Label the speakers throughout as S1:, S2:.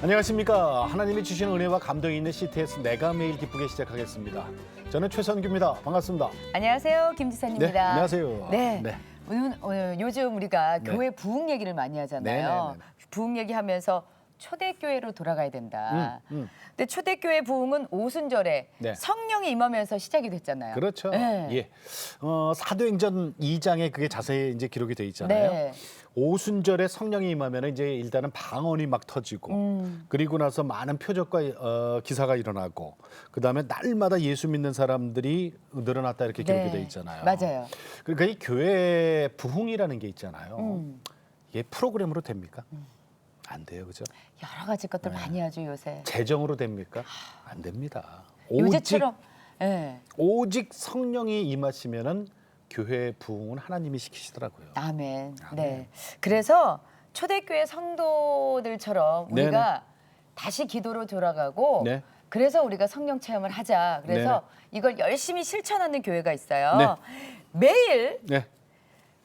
S1: 안녕하십니까. 하나님이 주신 은혜와 감동이 있는 CTS 내가 매일 기쁘게 시작하겠습니다. 저는 최선규입니다. 반갑습니다.
S2: 안녕하세요, 김지선입니다.
S1: 네, 안녕하세요.
S2: 네.
S1: 네.
S2: 오늘 요즘 우리가
S1: 네.
S2: 교회 부흥 얘기를 많이 하잖아요.
S1: 네.
S2: 부흥 얘기하면서 초대교회로 돌아가야 된다.
S1: 음.
S2: 근데 초대교회 부흥은 오순절에
S1: 네.
S2: 성령이 임하면서 시작이 됐잖아요.
S1: 그렇죠.
S2: 네.
S1: 예. 사도행전 2장에 그게 자세히 이제 기록이 돼 있잖아요.
S2: 네.
S1: 오순절에 성령이 임하면 이제 일단은 방언이 막 터지고 그리고 나서 많은 표적과 기사가 일어나고 그다음에 날마다 예수 믿는 사람들이 늘어났다 이렇게 기록이
S2: 네.
S1: 돼 있잖아요.
S2: 맞아요.
S1: 그러니까 이 교회 부흥이라는 게 있잖아요. 이게 프로그램으로 됩니까? 안 돼요, 그죠?
S2: 여러 가지 것들
S1: 네.
S2: 많이 하죠, 요새.
S1: 재정으로 됩니까? 안 됩니다.
S2: 요새처럼. 네.
S1: 오직 성령이 임하시면은 교회 부흥은 하나님이 시키시더라고요.
S2: 아멘.
S1: 아멘.
S2: 네. 그래서 초대교회 성도들처럼
S1: 네네.
S2: 우리가 다시 기도로 돌아가고
S1: 네.
S2: 그래서 우리가 성령 체험을 하자. 그래서 이걸 열심히 실천하는 교회가 있어요.
S1: 네.
S2: 매일
S1: 네.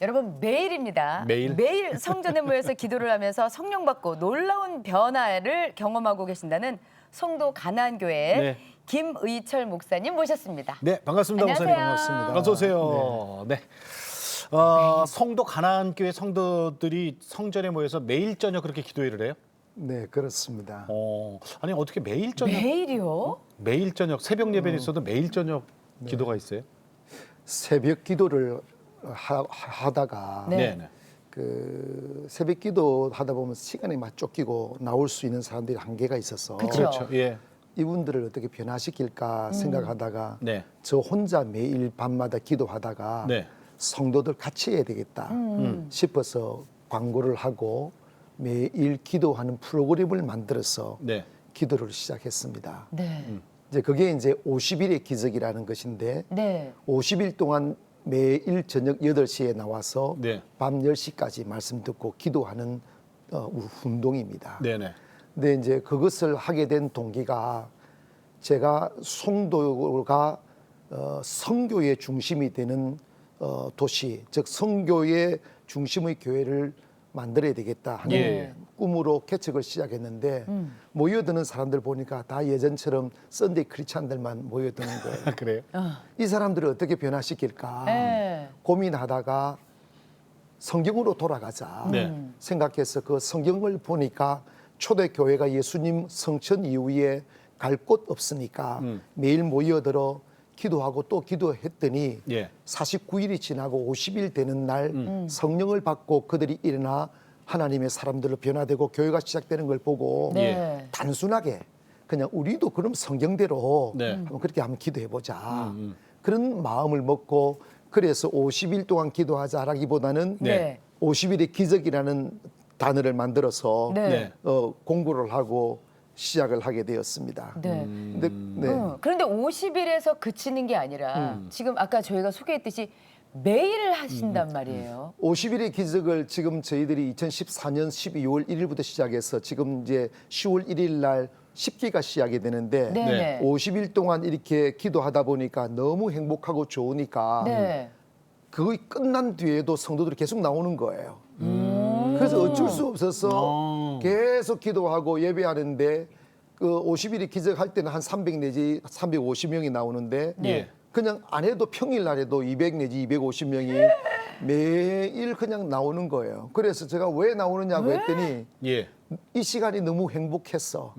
S2: 여러분 매일입니다.
S1: 매일?
S2: 성전에 모여서 기도를 하면서 성령 받고 놀라운 변화를 경험하고 계신다는 송도 가나안교회
S1: 네.
S2: 김의철 목사님 모셨습니다.
S1: 네, 반갑습니다. 목사님.
S2: 안녕하세요.
S1: 반갑습니다. 어서 오세요. 네. 성도 가나안교회 성도들이 성전에 모여서 매일 저녁 그렇게 기도회를 해요?
S3: 네, 그렇습니다.
S1: 아니 어떻게 매일 저녁
S2: 매일이요?
S1: 매일 저녁 새벽 예배는 있어도 매일 저녁 기도가 있어요?
S3: 새벽 기도를 하다가
S2: 네.
S3: 그 새벽 기도 하다 보면 시간이 막 쫓기고 나올 수 있는 사람들이 한계가 있어서
S2: 그쵸.
S1: 그렇죠. 예.
S3: 이분들을 어떻게 변화시킬까 생각하다가
S1: 네.
S3: 저 혼자 매일 밤마다 기도하다가
S1: 네.
S3: 성도들 같이 해야 되겠다 싶어서 광고를 하고 매일 기도하는 프로그램을 만들어서
S1: 네.
S3: 기도를 시작했습니다.
S2: 네.
S3: 이제 그게 이제 50일의 기적이라는 것인데
S2: 네.
S3: 50일 동안 매일 저녁 8시에 나와서
S1: 네.
S3: 밤 10시까지 말씀 듣고 기도하는 운동입니다.
S1: 네, 네.
S3: 근데 이제 그것을 하게 된 동기가 제가 송도가 성교의 중심이 되는 도시, 즉 성교의 중심의 교회를 만들어야 되겠다 하는
S1: 예.
S3: 꿈으로 개척을 시작했는데 모여드는 사람들 보니까 다 예전처럼 썬데이 크리스찬들만 모여드는 거예요.
S1: 그래요?
S3: 이 사람들을 어떻게 변화시킬까
S2: 네.
S3: 고민하다가 성경으로 돌아가자
S1: 네.
S3: 생각해서 그 성경을 보니까 초대교회가 예수님 성천 이후에 갈 곳 없으니까 매일 모여들어 기도하고 또 기도했더니
S1: 예.
S3: 49일이 지나고 50일 되는 날 성령을 받고 그들이 일어나 하나님의 사람들로 변화되고 교회가 시작되는 걸 보고
S2: 네.
S3: 단순하게 그냥 우리도 그럼 성경대로
S1: 네.
S3: 한번 그렇게 한번 기도해보자 그런 마음을 먹고 그래서 50일 동안 기도하자라기보다는
S2: 네.
S3: 50일의 기적이라는 단어를 만들어서
S2: 네.
S3: 공부를 하고 시작을 하게 되었습니다.
S2: 네.
S3: 근데
S2: 그런데 50일에서 그치는 게 아니라 지금 아까 저희가 소개했듯이 매일 하신단 말이에요.
S3: 50일의 기적을 지금 저희들이 2014년 12월 1일부터 시작해서 지금 이제 10월 1일 날 10기가 시작이 되는데
S2: 네.
S3: 50일 동안 이렇게 기도하다 보니까 너무 행복하고 좋으니까
S2: 네.
S3: 그거 끝난 뒤에도 성도들이 계속 나오는 거예요. 그래서 어쩔 수 없어서 계속 기도하고 예배하는데 그 50일이 기적할 때는 한 300 내지 350명이 나오는데
S1: 예.
S3: 그냥 안 해도 평일 날에도 200 내지 250명이 매일 그냥 나오는 거예요. 그래서 제가 왜 나오느냐고 했더니
S1: 예.
S3: 이 시간이 너무 행복했어.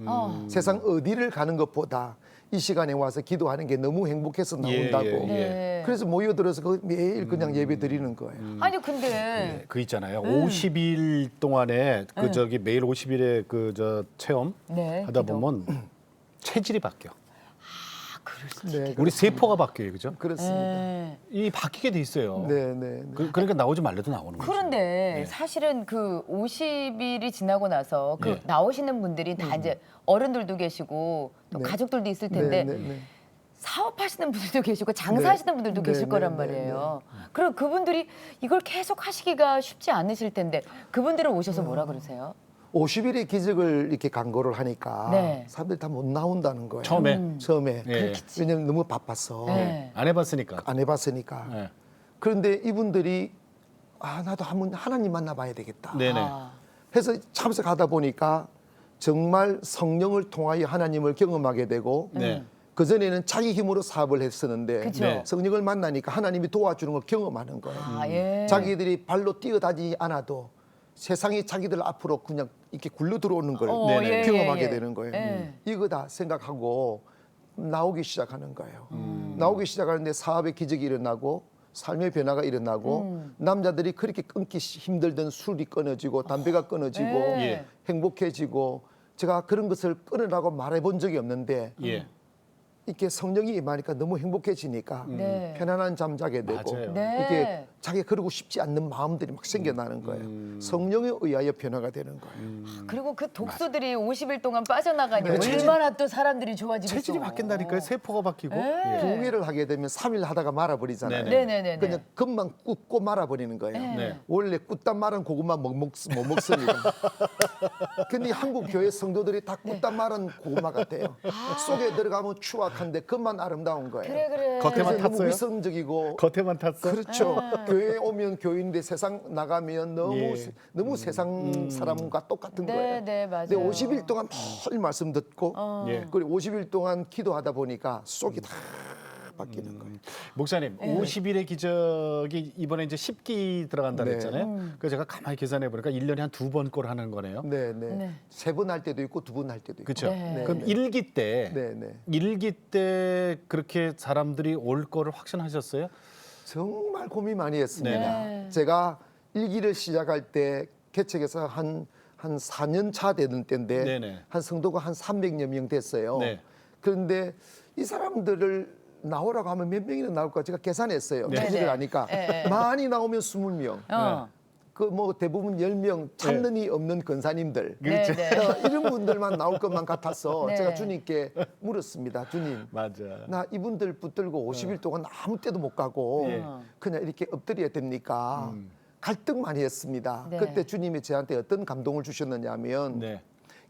S3: 세상 어디를 가는 것보다 이 시간에 와서 기도하는 게 너무 행복해서 나온다고.
S1: 예.
S2: 네.
S3: 그래서 모여들어서 매일 그냥 예배 드리는 거예요.
S2: 아니 근데
S1: 그 있잖아요. 50일 동안에 그 저기 매일 50일의 그 저 체험
S2: 네,
S1: 하다
S2: 기도.
S1: 보면 체질이 바뀌어.
S3: 네,
S1: 우리 세포가 바뀌어요, 그죠?
S3: 그렇습니다.
S2: 네.
S1: 이 바뀌게 돼 있어요.
S3: 네.
S1: 그러니까 나오지 말래도 나오는 거죠.
S2: 그런데
S1: 네.
S2: 사실은 그 50일이 지나고 나서 그
S1: 네.
S2: 나오시는 분들이 다 이제 어른들도 계시고 또
S3: 네.
S2: 가족들도 있을 텐데
S3: 네.
S2: 사업하시는 분들도 계시고 장사하시는 분들도
S3: 네,
S2: 계실
S3: 네,
S2: 거란
S3: 네,
S2: 말이에요. 그리고 그분들이 이걸 계속 하시기가 쉽지 않으실 텐데 그분들은 오셔서 뭐라 그러세요?
S3: 50일의 기적을 이렇게 광고를 하니까
S2: 네.
S3: 사람들이 다 못 나온다는 거예요.
S1: 처음에?
S3: 처음에.
S1: 예.
S3: 왜냐면 너무 바빠서
S2: 네.
S1: 안 해봤으니까.
S3: 안 해봤으니까.
S1: 네.
S3: 그런데 이분들이 나도 한번 하나님 만나봐야 되겠다.
S1: 네네.
S2: 아,
S3: 해서 참석하다 보니까 정말 성령을 통하여 하나님을 경험하게 되고
S1: 네.
S3: 그전에는 자기 힘으로 사업을 했었는데
S2: 그쵸.
S1: 네.
S3: 성령을 만나니까 하나님이 도와주는 걸 경험하는 거예요.
S2: 아, 예.
S3: 자기들이 발로 뛰어다니지 않아도 세상이 자기들 앞으로 그냥 이렇게 굴러 들어오는 걸
S1: 네네.
S3: 경험하게 되는 거예요.
S2: 예.
S3: 이거다 생각하고 나오기 시작하는 거예요. 나오기 시작하는데 사업의 기적이 일어나고 삶의 변화가 일어나고 남자들이 그렇게 끊기 힘들던 술이 끊어지고 담배가 끊어지고
S2: 예.
S3: 행복해지고 제가 그런 것을 끊으라고 말해본 적이 없는데
S1: 예.
S3: 이렇게 성령이 임하니까 너무 행복해지니까
S2: 네.
S3: 편안한 잠 자게 되고
S1: 맞아요.
S2: 네.
S3: 이렇게 자기가 그러고 싶지 않는 마음들이 막 생겨나는 거예요. 성령에 의하여 변화가 되는 거예요.
S2: 그리고 그 독소들이 50일 동안 빠져나가니
S3: 네.
S2: 얼마나 또 사람들이 좋아지겠어.
S1: 체질이 바뀐다니까요. 세포가 바뀌고.
S2: 네.
S1: 예.
S3: 붕괴를 하게 되면 3일 하다가 말아버리잖아요.
S1: 네네.
S2: 네네네.
S3: 그냥 금방 굽고 말아버리는 거예요.
S1: 네.
S3: 원래 굽다 말은 고구마 못 먹습니다. 근데 한국 교회 성도들이 다 굽다 말은 고구마 같아요. 속에 들어가면 추악한데 그만 아름다운 거예요.
S2: 그래.
S1: 겉에만
S3: 그래서 너무
S1: 탔어요?
S3: 위선적이고
S1: 겉에만 탔어.
S3: 그렇죠. 교회에 오면 교인인데 세상 나가면 너무
S1: 예.
S3: 너무 세상 사람과 똑같은
S2: 네,
S3: 거예요.
S2: 네, 맞아요.
S3: 근데 50일 동안 늘 말씀 듣고
S1: 예.
S3: 그리고 50일 동안 기도하다 보니까 속이 다 바뀌는 거예요.
S1: 목사님, 50일의 기적이 이번에 이제 10기 들어간다
S3: 네.
S1: 그랬잖아요. 그래서 제가 가만히 계산해 보니까 1년에 한 2번 꼴 하는 거네요.
S3: 네, 네.
S2: 네.
S3: 세 번 할 때도 있고 두 번 할 때도 있고.
S1: 그렇죠.
S2: 네.
S1: 그럼
S3: 네.
S1: 1기 때
S3: 네, 네.
S1: 1기 때 그렇게 사람들이 올 거를 확신하셨어요?
S3: 정말 고민 많이 했습니다.
S2: 네.
S3: 제가 일기를 시작할 때 개척에서 한 4년 차 되는 때인데
S1: 네네.
S3: 한 성도가 한 300여 명 됐어요.
S1: 네.
S3: 그런데 이 사람들을 나오라고 하면 몇 명이나 나올까 제가 계산했어요.
S1: 네.
S3: 체질을
S2: 네네.
S3: 아니까
S2: 네.
S3: 많이 나오면 20명.
S2: 어.
S3: 그 뭐 대부분 10명 찾는 이 없는 근사님들.
S2: 네, 네.
S3: 이런 분들만 나올 것만 같아서
S2: 네.
S3: 제가 주님께 물었습니다. 주님.
S1: 맞아.
S3: 나 이분들 붙들고 50일 동안 아무 때도 못 가고
S1: 예.
S3: 그냥 이렇게 엎드려야 됩니까? 갈등 많이 했습니다.
S2: 네.
S3: 그때 주님이 저한테 어떤 감동을 주셨느냐면
S1: 네.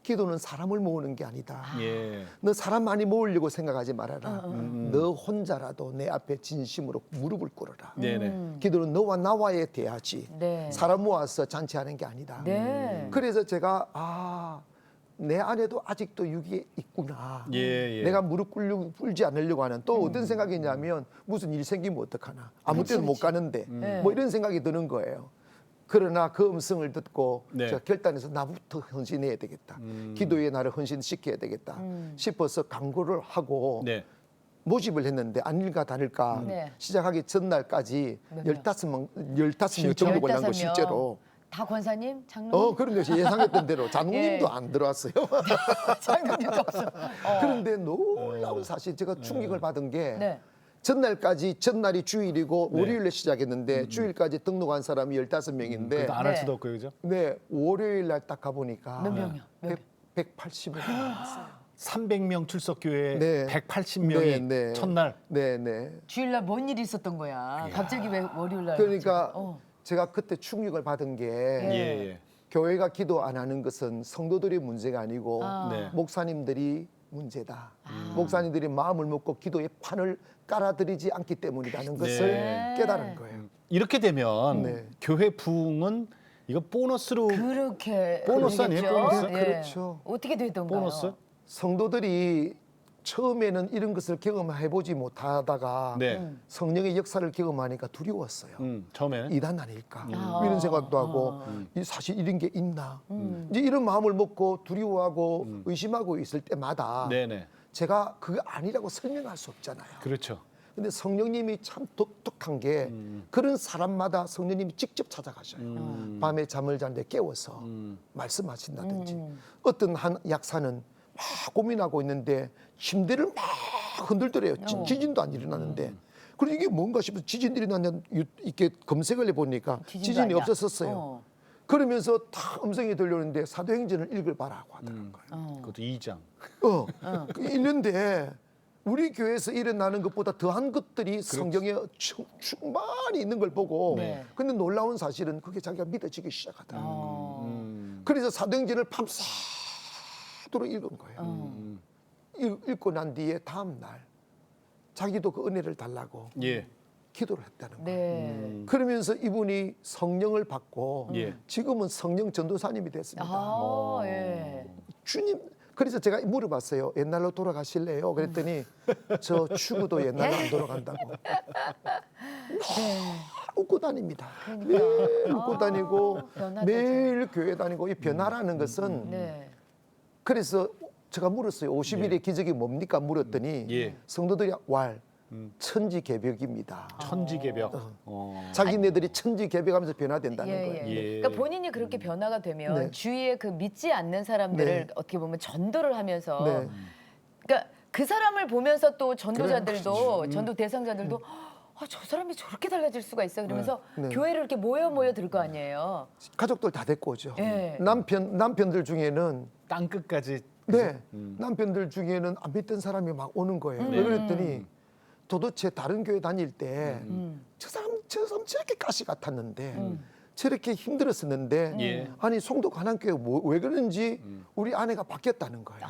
S3: 기도는 사람을 모으는 게 아니다.
S1: 예.
S3: 너 사람 많이 모으려고 생각하지 말아라. 너 혼자라도 내 앞에 진심으로 무릎을 꿇어라.
S1: 네네.
S3: 기도는 너와 나와의 대화지.
S2: 네.
S3: 사람 모아서 잔치하는 게 아니다.
S2: 네.
S3: 그래서 제가 내 안에도 아직도 육이 있구나.
S1: 예, 예.
S3: 내가 무릎 꿇지 않으려고 하는 또 어떤 생각이냐면 무슨 일 생기면 어떡하나. 아무 때도 못 가는데
S2: 네.
S3: 뭐 이런 생각이 드는 거예요. 그러나 그 음성을 듣고
S1: 네.
S3: 제가 결단해서 나부터 헌신해야 되겠다. 기도에 나를 헌신시켜야 되겠다 싶어서 강구를 하고
S1: 네.
S3: 모집을 했는데 아닐까 다를까
S2: 네.
S3: 시작하기 전날까지
S2: 몇 명?
S3: 15명 정도 걸린 거
S2: 15명.
S3: 실제로.
S2: 다 권사님, 장로님,
S3: 그런 것이 예상했던 대로 장로님도
S2: 예.
S3: 안 들어왔어요.
S2: 장로님도 없어.
S3: 그런데 놀라운 사실 제가 충격을 받은 게
S2: 네.
S3: 전날이 주일이고
S1: 네.
S3: 월요일에 시작했는데 주일까지 등록한 사람이 15명인데
S1: 그래도 안 할
S2: 네.
S1: 수도 없고 그죠?
S3: 네, 월요일 날 딱 가보니까
S2: 몇 명이요? 몇 명?
S3: 180명 나왔어요.
S1: 300명 출석 교회
S3: 네.
S1: 180명이
S3: 네, 네.
S1: 첫날
S3: 네, 네.
S2: 주일날 뭔 일이 있었던 거야? 갑자기 왜 월요일날?
S3: 그러니까
S2: 갑자기?
S3: 제가 그때 충격을 받은 게
S1: 예, 예.
S3: 교회가 기도 안 하는 것은 성도들의 문제가 아니고
S1: 네.
S3: 목사님들이 문제다. 목사님들이 마음을 먹고 기도의 판을 깔아드리지 않기 때문이라는 것을
S1: 네.
S3: 깨달은 거예요.
S1: 이렇게 되면
S3: 네.
S1: 교회 부흥은 이거 보너스로
S2: 그렇게
S1: 보너스 아니에요,
S2: 그러겠죠?
S1: 보너스?
S2: 예.
S3: 그렇죠.
S2: 어떻게 되던가요?
S1: 보너스?
S3: 성도들이 처음에는 이런 것을 경험해보지 못하다가
S1: 네.
S3: 성령의 역사를 경험하니까 두려웠어요.
S1: 처음에는
S3: 이단 아닐까
S2: 아.
S3: 이런 생각도 하고 사실 이런 게 있나 이제 이런 마음을 먹고 두려워하고 의심하고 있을 때마다
S1: 네네.
S3: 제가 그게 아니라고 설명할 수 없잖아요.
S1: 그렇죠.
S3: 근데 성령님이 참 독특한 게 그런 사람마다 성령님이 직접 찾아가셔요. 밤에 잠을 자는데 깨워서 말씀하신다든지 어떤 한 약사는 막 고민하고 있는데 침대를 막 흔들더래요. 지진도 안 일어나는데. 그리고 이게 뭔가 싶어서 지진 일어나는 이렇게 검색을 해보니까
S2: 지진도
S3: 지진이
S2: 아니야.
S3: 없었었어요. 그러면서 다 음성이 들려오는데 사도행전을 읽어봐라고 하더라고요.
S1: 그것도 2장.
S3: 있는데 우리 교회에서 일어나는 것보다 더한 것들이 성경에 충만히 있는 걸 보고
S2: 네.
S3: 근데 놀라운 사실은 그게 자기가 믿어지기 시작하더라고요. 그래서 사도행전을 밤새도록 읽은 거예요. 읽고 난 뒤에 다음 날 자기도 그 은혜를 달라고
S1: 예.
S3: 기도를 했다는 거예요.
S2: 네.
S3: 그러면서 이분이 성령을 받고
S1: 예.
S3: 지금은 성령 전도사님이 됐습니다.
S2: 아, 예.
S3: 주님. 그래서 제가 물어봤어요. 옛날로 돌아가실래요? 그랬더니 저 추구도 옛날로 안 돌아간다고. 웃고 다닙니다. 매일 웃고 다니고
S2: 변화되죠.
S3: 매일 교회 다니고 이 변화라는 것은
S2: 네.
S3: 그래서 제가 물었어요. 50일의 기적이 뭡니까? 물었더니
S1: 예.
S3: 성도들이 천지개벽입니다.
S1: 천지개벽.
S3: 자기네들이 천지개벽하면서 변화된다는
S2: 예,
S3: 거예요.
S2: 예.
S1: 예.
S2: 그러니까 본인이 그렇게 변화가 되면
S3: 네.
S2: 주위에 그 믿지 않는 사람들을
S3: 네.
S2: 어떻게 보면 전도를 하면서
S3: 네.
S2: 그러니까 그 사람을 보면서 또 전도자들도
S3: 그렇죠.
S2: 전도 대상자들도 저 사람이 저렇게 달라질 수가 있어 그러면서
S3: 네.
S2: 교회를 이렇게 모여 들 거 아니에요.
S3: 가족들 다 데리고 오죠.
S2: 예.
S3: 남편들 중에는
S1: 땅 끝까지.
S3: 네 남편들 중에는 안 믿던 사람이 막 오는 거예요. 왜 그랬더니 도대체 다른 교회 다닐 때 저 사람 저렇게 가시 같았는데 저렇게 힘들었었는데
S1: 예.
S3: 아니 송도 관한교회 왜 그런지 우리 아내가 바뀌었다는 거예요.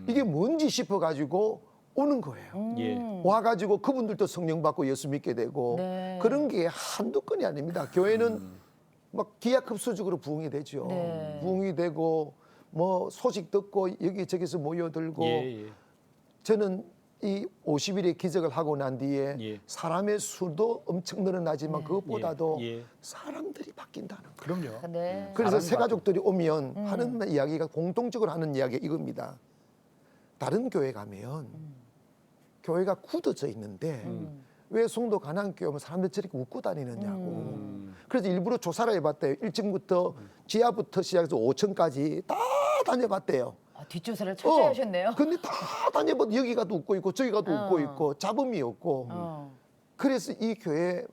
S3: 이게 뭔지 싶어가지고 오는 거예요.
S1: 예.
S3: 와가지고 그분들도 성령 받고 예수 믿게 되고
S2: 네.
S3: 그런 게 한두 건이 아닙니다. 교회는 막 기하급수적으로 부흥이 되죠.
S2: 네.
S3: 부흥이 되고 뭐 소식 듣고 여기저기서 모여들고
S1: 예. 예.
S3: 저는 이 50일의 기적을 하고 난 뒤에
S1: 예.
S3: 사람의 수도 엄청 늘어나지만 그것보다도
S1: 예. 예.
S3: 사람들이 바뀐다는 거예요.
S1: 그럼요.
S2: 네.
S3: 그래서
S1: 사람
S3: 새 가족들이 오면 하는 이야기가 공통적으로 하는 이야기가 이겁니다. 다른 교회 가면 교회가 굳어져 있는데 왜 송도 가난교회 오면 사람들 저렇게 웃고 다니느냐고. 그래서 일부러 조사를 해봤대요. 1층부터 지하부터 시작해서 5층까지 다 다녀봤대요.
S2: 뒷조사를 철저히 하셨네요.
S3: 근데 다 다녀봐도 여기 가도 웃고 있고 저기 가도 웃고 있고 잡음이 없고. 그래서 이 교회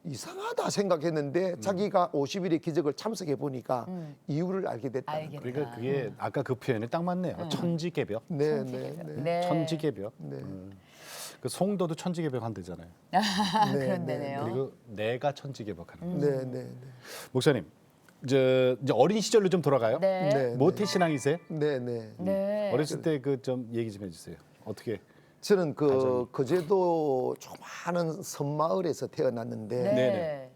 S3: 이상하다 생각했는데 자기가 50일의 기적을 참석해 보니까 이유를 알게 됐다는
S2: 알겠다.
S3: 거예요.
S1: 그러니까 그게 아까 그 표현이 딱 맞네요. 천지개벽.
S3: 네, 네, 네.
S2: 네.
S1: 천지개벽.
S3: 네.
S1: 그 송도도 천지개벽 한대잖아요.
S3: 네,
S2: 그런
S3: 네,
S2: 데네요.
S1: 그리고 내가 천지개벽하는.
S3: 네, 네, 네.
S1: 목사님, 이제 어린 시절로 좀 돌아가요.
S2: 네.
S3: 네.
S1: 모태 신앙이세요?
S3: 네, 네.
S2: 네.
S1: 어렸을 때 그 좀 얘기 좀 해주세요. 어떻게?
S3: 저는 거제도 조그마한 섬마을에서 태어났는데
S2: 네.
S1: 네네.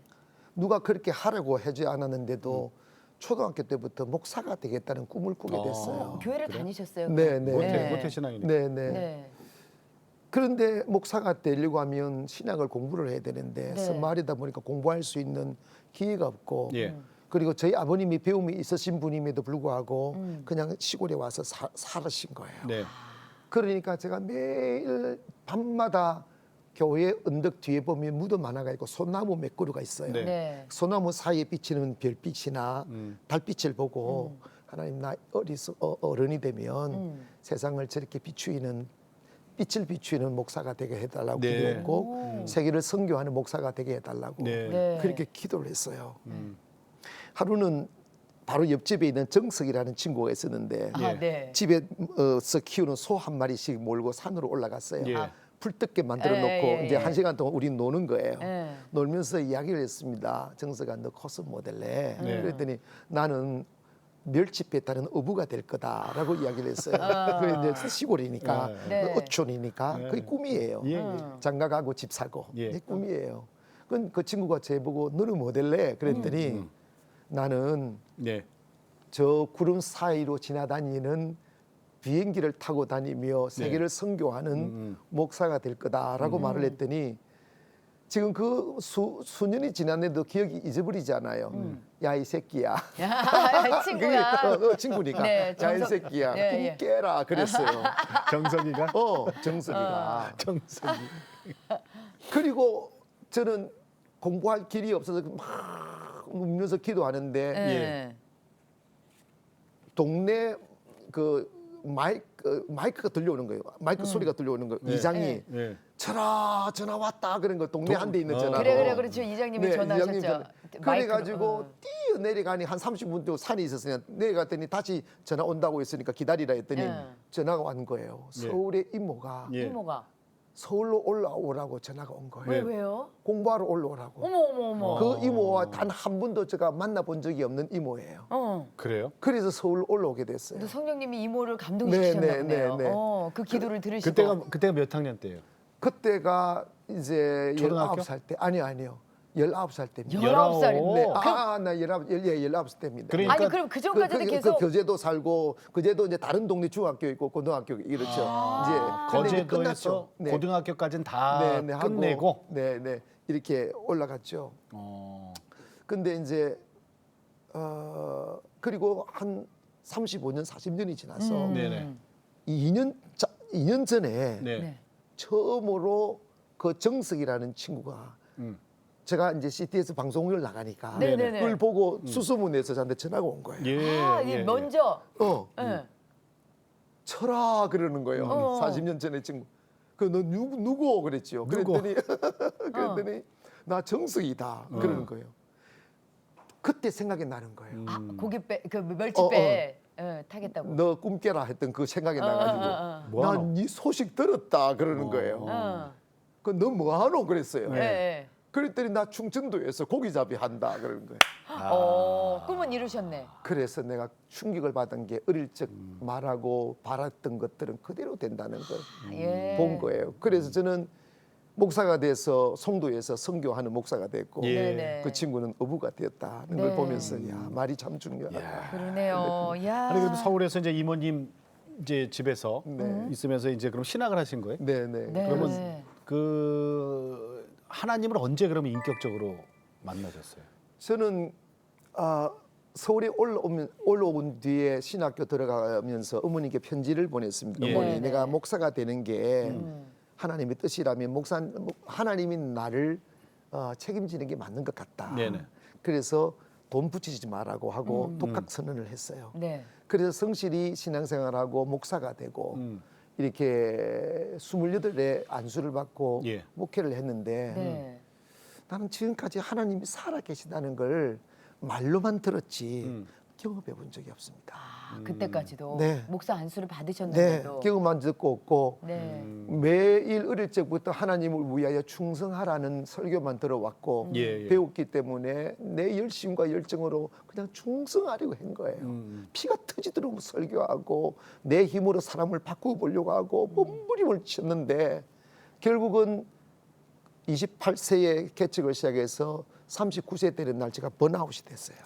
S3: 누가 그렇게 하라고 해지 않았는데도 초등학교 때부터 목사가 되겠다는 꿈을 꾸게 됐어요.
S2: 교회를 다니셨어요?
S3: 네, 네.
S1: 모태 신앙이네.
S3: 네, 네.
S2: 네.
S3: 그런데 목사가 되려고 하면 신학을 공부를 해야 되는데
S2: 네.
S3: 섬마을이다 보니까 공부할 수 있는 기회가 없고
S1: 예.
S3: 그리고 저희 아버님이 배움이 있으신 분임에도 불구하고 그냥 시골에 와서 살으신 거예요.
S1: 네.
S3: 그러니까 제가 매일 밤마다 교회 언덕 뒤에 보면 무덤 하나가 있고 소나무 몇 그루가 있어요.
S1: 네.
S2: 네.
S3: 소나무 사이에 비치는 별빛이나 달빛을 보고 하나님 나 어른이 되면 세상을 저렇게 비추이는 빛을 비추이는 목사가 되게 해달라고
S1: 네.
S3: 기도했고 세계를 선교하는 목사가 되게 해달라고
S1: 네.
S2: 네.
S3: 그렇게 기도를 했어요. 하루는 바로 옆집에 있는 정석이라는 친구가 있었는데
S2: 아, 네.
S3: 집에서 키우는 소 한 마리씩 몰고 산으로 올라갔어요.
S1: 예.
S3: 풀 뜯게 만들어 놓고
S2: 예, 예,
S3: 이제
S2: 예.
S3: 1시간 동안 우리 노는 거예요.
S2: 예.
S3: 놀면서 이야기를 했습니다. 정석아 너 코스 모델래?
S1: 네.
S3: 그랬더니 나는 멸치배 타는 어부가 될 거다라고 이야기를 했어요. 그게 이제 시골이니까
S2: 네.
S3: 어촌이니까 그게 꿈이에요.
S1: 예, 예.
S3: 장가 가고 집 사고
S1: 예.
S3: 이게 꿈이에요. 그 친구가 저보고 너는 뭐 될래? 그랬더니 나는
S1: 네.
S3: 저 구름 사이로 지나다니는 비행기를 타고 다니며 세계를 선교하는 목사가 될 거다라고 말을 했더니 지금 그 수년이 지났는데도 기억이 잊어버리지 않아요. 야 이 새끼야.
S2: 친구야.
S3: 친구니까.
S2: 네,
S3: 야 이
S2: 정석-
S3: 새끼야.
S2: 예,
S3: 꿈
S2: 예.
S3: 깨라 그랬어요.
S1: 정석이가?
S3: 정석이가.
S1: 정석이.
S3: 그리고 저는 공부할 길이 없어서 막 울면서 기도하는데
S2: 네.
S3: 동네 그 마이크가 들려오는 거예요. 마이크 소리가 들려오는 거예요. 이장이
S1: 네.
S3: 전화 왔다 그런 거 동네 한 대 있는 전화.
S2: 그래 그렇죠. 이장님이 전화하셨죠.
S3: 그래가지고 뛰어 내려가니 한 30분 동안 산이 있었으니까 내려갔더니 다시 전화 온다고 했으니까 기다리라 했더니 전화가 온 거예요. 서울의 이모가
S1: 예.
S2: 이모가
S3: 서울로 올라오라고 전화가 온 거예요.
S2: 왜요?
S3: 공부하러 올라오라고.
S2: 어머.
S3: 그 이모와 단 한 번도 제가 만나본 적이 없는 이모예요.
S1: 그래요?
S3: 그래서 서울 올라오게 됐어요.
S2: 근데 성령님이 이모를 감동시키셨나
S3: 네, 네,
S2: 보네요.
S3: 네, 네.
S2: 그 기도를 들으시고
S1: 그때가 몇 학년 때예요?
S3: 그때가 이제
S1: 초등학교?
S3: 19살 때 아니요. 19살 때입니다.
S2: 19살인데.
S1: 네.
S3: 나 19살 때입니다.
S1: 그러니까
S2: 아니 그럼 그 전까지도 계속
S3: 거제도 살고 거제도 이제 다른 동네 중학교 있고 고등학교 이렇죠. 이제 근데 이제
S1: 거제도에서
S3: 끝났죠. 네.
S1: 고등학교까지는 다
S3: 하고,
S1: 끝내고
S3: 네 이렇게 올라갔죠. 근데 이제 그리고 한 35년 40년이 지나서
S1: 네네.
S3: 2년 전에
S1: 네.
S2: 네.
S3: 처음으로 그 정석이라는 친구가 제가 이제 CTS 방송을 나가니까
S2: 네네네.
S3: 그걸 보고 수소문해서 저한테 전화가 온 거예요.
S1: 예.
S2: 아,
S1: 예, 예.
S2: 먼저
S3: 어,
S2: 예.
S3: 그러는 거예요.
S2: 어.
S3: 40년 전에 친구. 너 누구 그랬지요.
S1: 누구?
S3: 그랬더니 나 정석이다 그러는 거예요. 그때 생각이 나는 거예요.
S2: 아, 고깃배 그 멸치배 예, 타겠다고.
S3: 너 꿈깨라 했던 그 생각이 나가지고
S1: 뭐하노?
S3: 난 네 소식 들었다 그러는 거예요. 그 너 뭐하노 그랬어요.
S2: 예. 예.
S3: 그랬더니 나 충청도에서 고기잡이 한다 그러는 거예요.
S2: 꿈은 이루셨네.
S3: 그래서 내가 충격을 받은 게 어릴 적 말하고 바랐던 것들은 그대로 된다는 걸
S2: 예.
S3: 본 거예요. 그래서 저는 목사가 돼서 송도에서 선교하는 목사가 됐고
S1: 예.
S2: 네네.
S3: 그 친구는 어부가 되었다는
S2: 네.
S3: 걸 보면서 야 말이 참 중요하다.
S2: 그러네요. 야.
S1: 아니 그럼 서울에서 이제 이모님 이제 집에서
S3: 네.
S1: 있으면서 이제 그럼 신학을 하신 거예요?
S3: 네네.
S2: 네.
S1: 그러면 그 하나님을 언제 그러면 인격적으로 만나셨어요?
S3: 저는 서울에 올라온 뒤에 신학교 들어가면서 어머니께 편지를 보냈습니다.
S1: 예.
S3: 어머니,
S2: 네,
S3: 내가
S2: 네.
S3: 목사가 되는 게 하나님의 뜻이라면 하나님이 나를 책임지는 게 맞는 것 같다.
S1: 네네.
S3: 그래서 돈 붙이지 말라고 하고 독학 선언을 했어요.
S2: 네.
S3: 그래서 성실히 신앙생활하고 목사가 되고 이렇게 28의 안수를 받고
S1: 예.
S3: 목회를 했는데
S2: 네.
S3: 나는 지금까지 하나님이 살아계시다는 걸 말로만 들었지 경험해 본 적이 없습니다.
S2: 그때까지도
S3: 네.
S2: 목사 안수를
S3: 네,
S2: 받으셨는데도.
S3: 경험만 듣고 없고
S2: 네.
S3: 매일 어릴 적부터 하나님을 위하여 충성하라는 설교만 들어왔고
S1: 예, 예.
S3: 배웠기 때문에 내 열심과 열정으로 그냥 충성하려고 한 거예요. 피가 터지도록 설교하고 내 힘으로 사람을 바꾸어 보려고 하고 몸부림을 쳤는데 결국은 28세에 개척을 시작해서 39세 되는 날 제가 번아웃이 됐어요.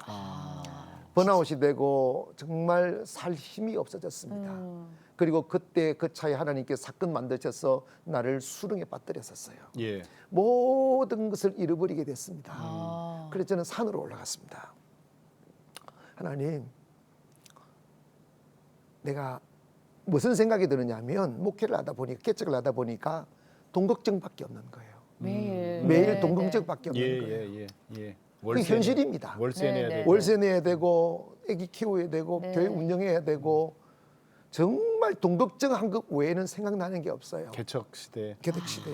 S3: 번아웃이 되고 정말 살 힘이 없어졌습니다. 그리고 그때 그 차에 하나님께 사건 만드셔서 나를 수렁에 빠뜨렸었어요.
S1: 예.
S3: 모든 것을 잃어버리게 됐습니다.
S2: 아.
S3: 그래서 저는 산으로 올라갔습니다. 하나님, 내가 무슨 생각이 드느냐면 목회를 하다 보니까 개척을 하다 보니까 돈 걱정밖에 없는 거예요.
S2: 매일
S3: 매일 돈 걱정밖에 없는
S1: 예,
S3: 거예요.
S1: 예, 예, 예.
S3: 그게 현실입니다.
S1: 월세 내야
S2: 네,
S1: 되고.
S3: 월세 내야 되고 애기 키워야 되고
S2: 네.
S3: 교회 운영해야 되고 정말 돈 걱정한 것 외에는 생각나는 게 없어요.
S1: 개척 시대.
S3: 개척 시대에.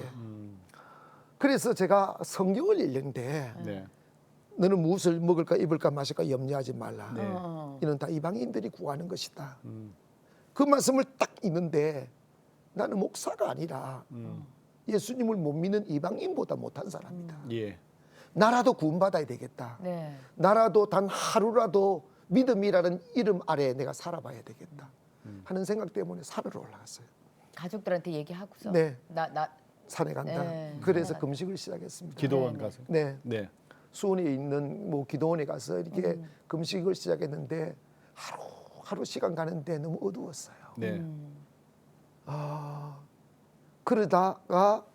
S3: 그래서 제가 성경을 읽는데
S1: 네.
S3: 너는 무엇을 먹을까 입을까 마실까 염려하지 말라.
S1: 네.
S3: 이는 다 이방인들이 구하는 것이다. 그 말씀을 딱 읽는데 나는 목사가 아니라 예수님을 못 믿는 이방인보다 못한 사람이다.
S1: 예.
S3: 나라도 구원받아야 되겠다.
S2: 네. 나라도
S3: 나라도 단 하루라도 믿음이라는 이름 아래에 내가 살아봐야 되겠다 하는 생각 때문에 산으로 올라갔어요.
S2: 가족들한테 얘기하고서
S3: 네.
S2: 나
S3: 산에 간다.
S2: 네.
S3: 그래서
S2: 산에
S3: 금식을 시작했습니다.
S1: 기도원
S2: 네, 네.
S1: 가서.
S3: 네,
S1: 네.
S3: 수원에 있는 뭐 기도원에 가서 이렇게 금식을 시작했는데 하루 시간 가는데 너무 어두웠어요.
S1: 네.
S3: 그러다가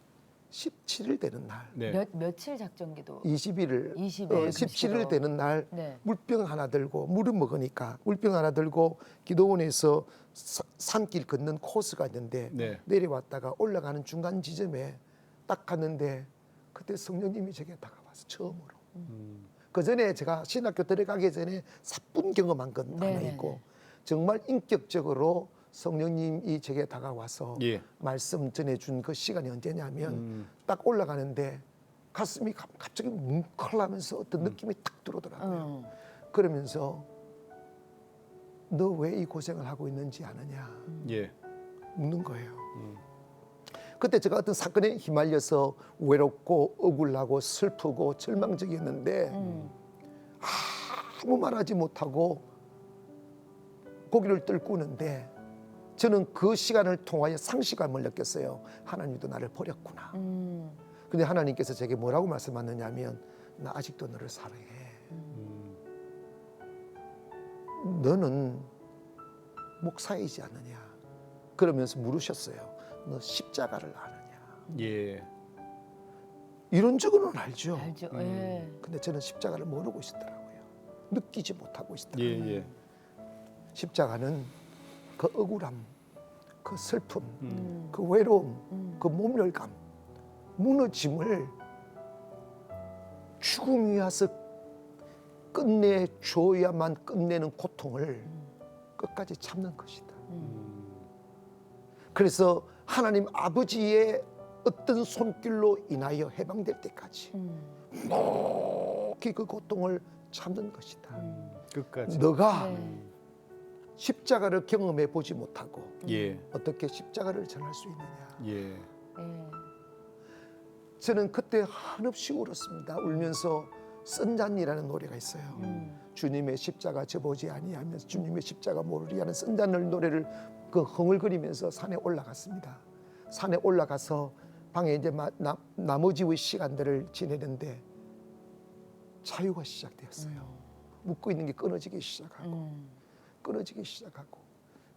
S3: 17일 되는 날,
S1: 네.
S2: 며칠 작전기도
S3: 20일을
S2: 20일
S3: 17일
S2: 금식으로.
S3: 되는 날
S2: 네.
S3: 물병 하나 들고 물을 먹으니까 물병 하나 들고 기도원에서 산길 걷는 코스가 있는데
S1: 네.
S3: 내려왔다가 올라가는 중간 지점에 딱 갔는데 그때 성령님이 제게 다가와서 처음으로 그 전에 제가 신학교 들어가기 전에 사뿐 경험한 건 하나
S2: 네네네.
S3: 있고 정말 인격적으로 성령님이 제게 다가와서
S1: 예.
S3: 말씀 전해준 그 시간이 언제냐면 딱 올라가는데 가슴이 갑자기 뭉클하면서 어떤 느낌이 딱 들어오더라고요. 그러면서 너 왜 이 고생을 하고 있는지 아느냐
S1: 예.
S3: 묻는 거예요. 그때 제가 어떤 사건에 휘말려서 외롭고 억울하고 슬프고 절망적이었는데 아무 말하지 못하고 고개를 떨구는데 저는 그 시간을 통하여 상실감을 느꼈어요. 하나님도 나를 버렸구나. 근데 하나님께서 제게 뭐라고 말씀하느냐면 나 아직도 너를 사랑해. 너는 목사이지 않느냐. 그러면서 물으셨어요. 너 십자가를 아느냐.
S1: 예.
S3: 이런 적은 알죠.
S2: 알죠. 예.
S3: 근데 저는 십자가를 모르고 있었더라고요. 느끼지 못하고 있었더라고요.
S1: 예, 예.
S3: 십자가는 그 억울함, 그 슬픔, 그 외로움, 그 모멸감, 무너짐을 죽음이 와서 끝내줘야만 끝내는 고통을 끝까지 참는 것이다. 그래서 하나님 아버지의 어떤 손길로 인하여 해방될 때까지 높이 그 고통을 참는 것이다.
S1: 끝까지.
S3: 너가
S2: 네.
S3: 십자가를 경험해 보지 못하고
S1: 예.
S3: 어떻게 십자가를 전할 수 있느냐.
S1: 예.
S2: 예.
S3: 저는 그때 한없이 울었습니다. 울면서 쓴잔이라는 노래가 있어요. 주님의 십자가 저보지 아니하면서 주님의 십자가 모르리 하는 쓴잔을 노래를 그 흥얼거리면서 산에 올라갔습니다. 산에 올라가서 방에 이제 나머지의 시간들을 지내는데 자유가 시작되었어요. 묶고 있는 게 끊어지기 시작하고 끊어지기 시작하고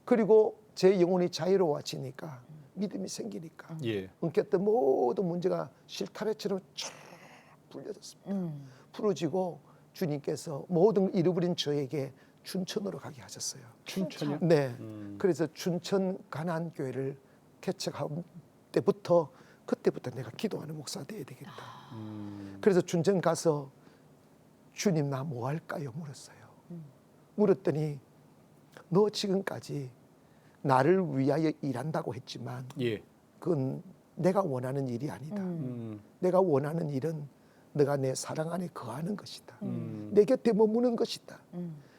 S3: 그리고 제 영혼이 자유로워지니까 믿음이 생기니까
S1: 예.
S3: 엉켰던 모든 문제가 실타래처럼 쫙 풀려졌습니다. 풀어지고 주님께서 모든 걸 잃어버린 저에게 춘천으로 가게 하셨어요.
S1: 춘천이요?
S3: 네. 그래서 춘천 가나안교회를 개척한 때부터 그때부터 내가 기도하는 목사 돼야 되겠다. 그래서 춘천 가서 주님 나 뭐 할까요? 물었어요. 물었더니 너 지금까지 나를 위하여 일한다고 했지만
S1: 예.
S3: 그건 내가 원하는 일이 아니다. 내가 원하는 일은 너가 내 사랑 안에 거하는 것이다. 내 곁에 머무는 것이다.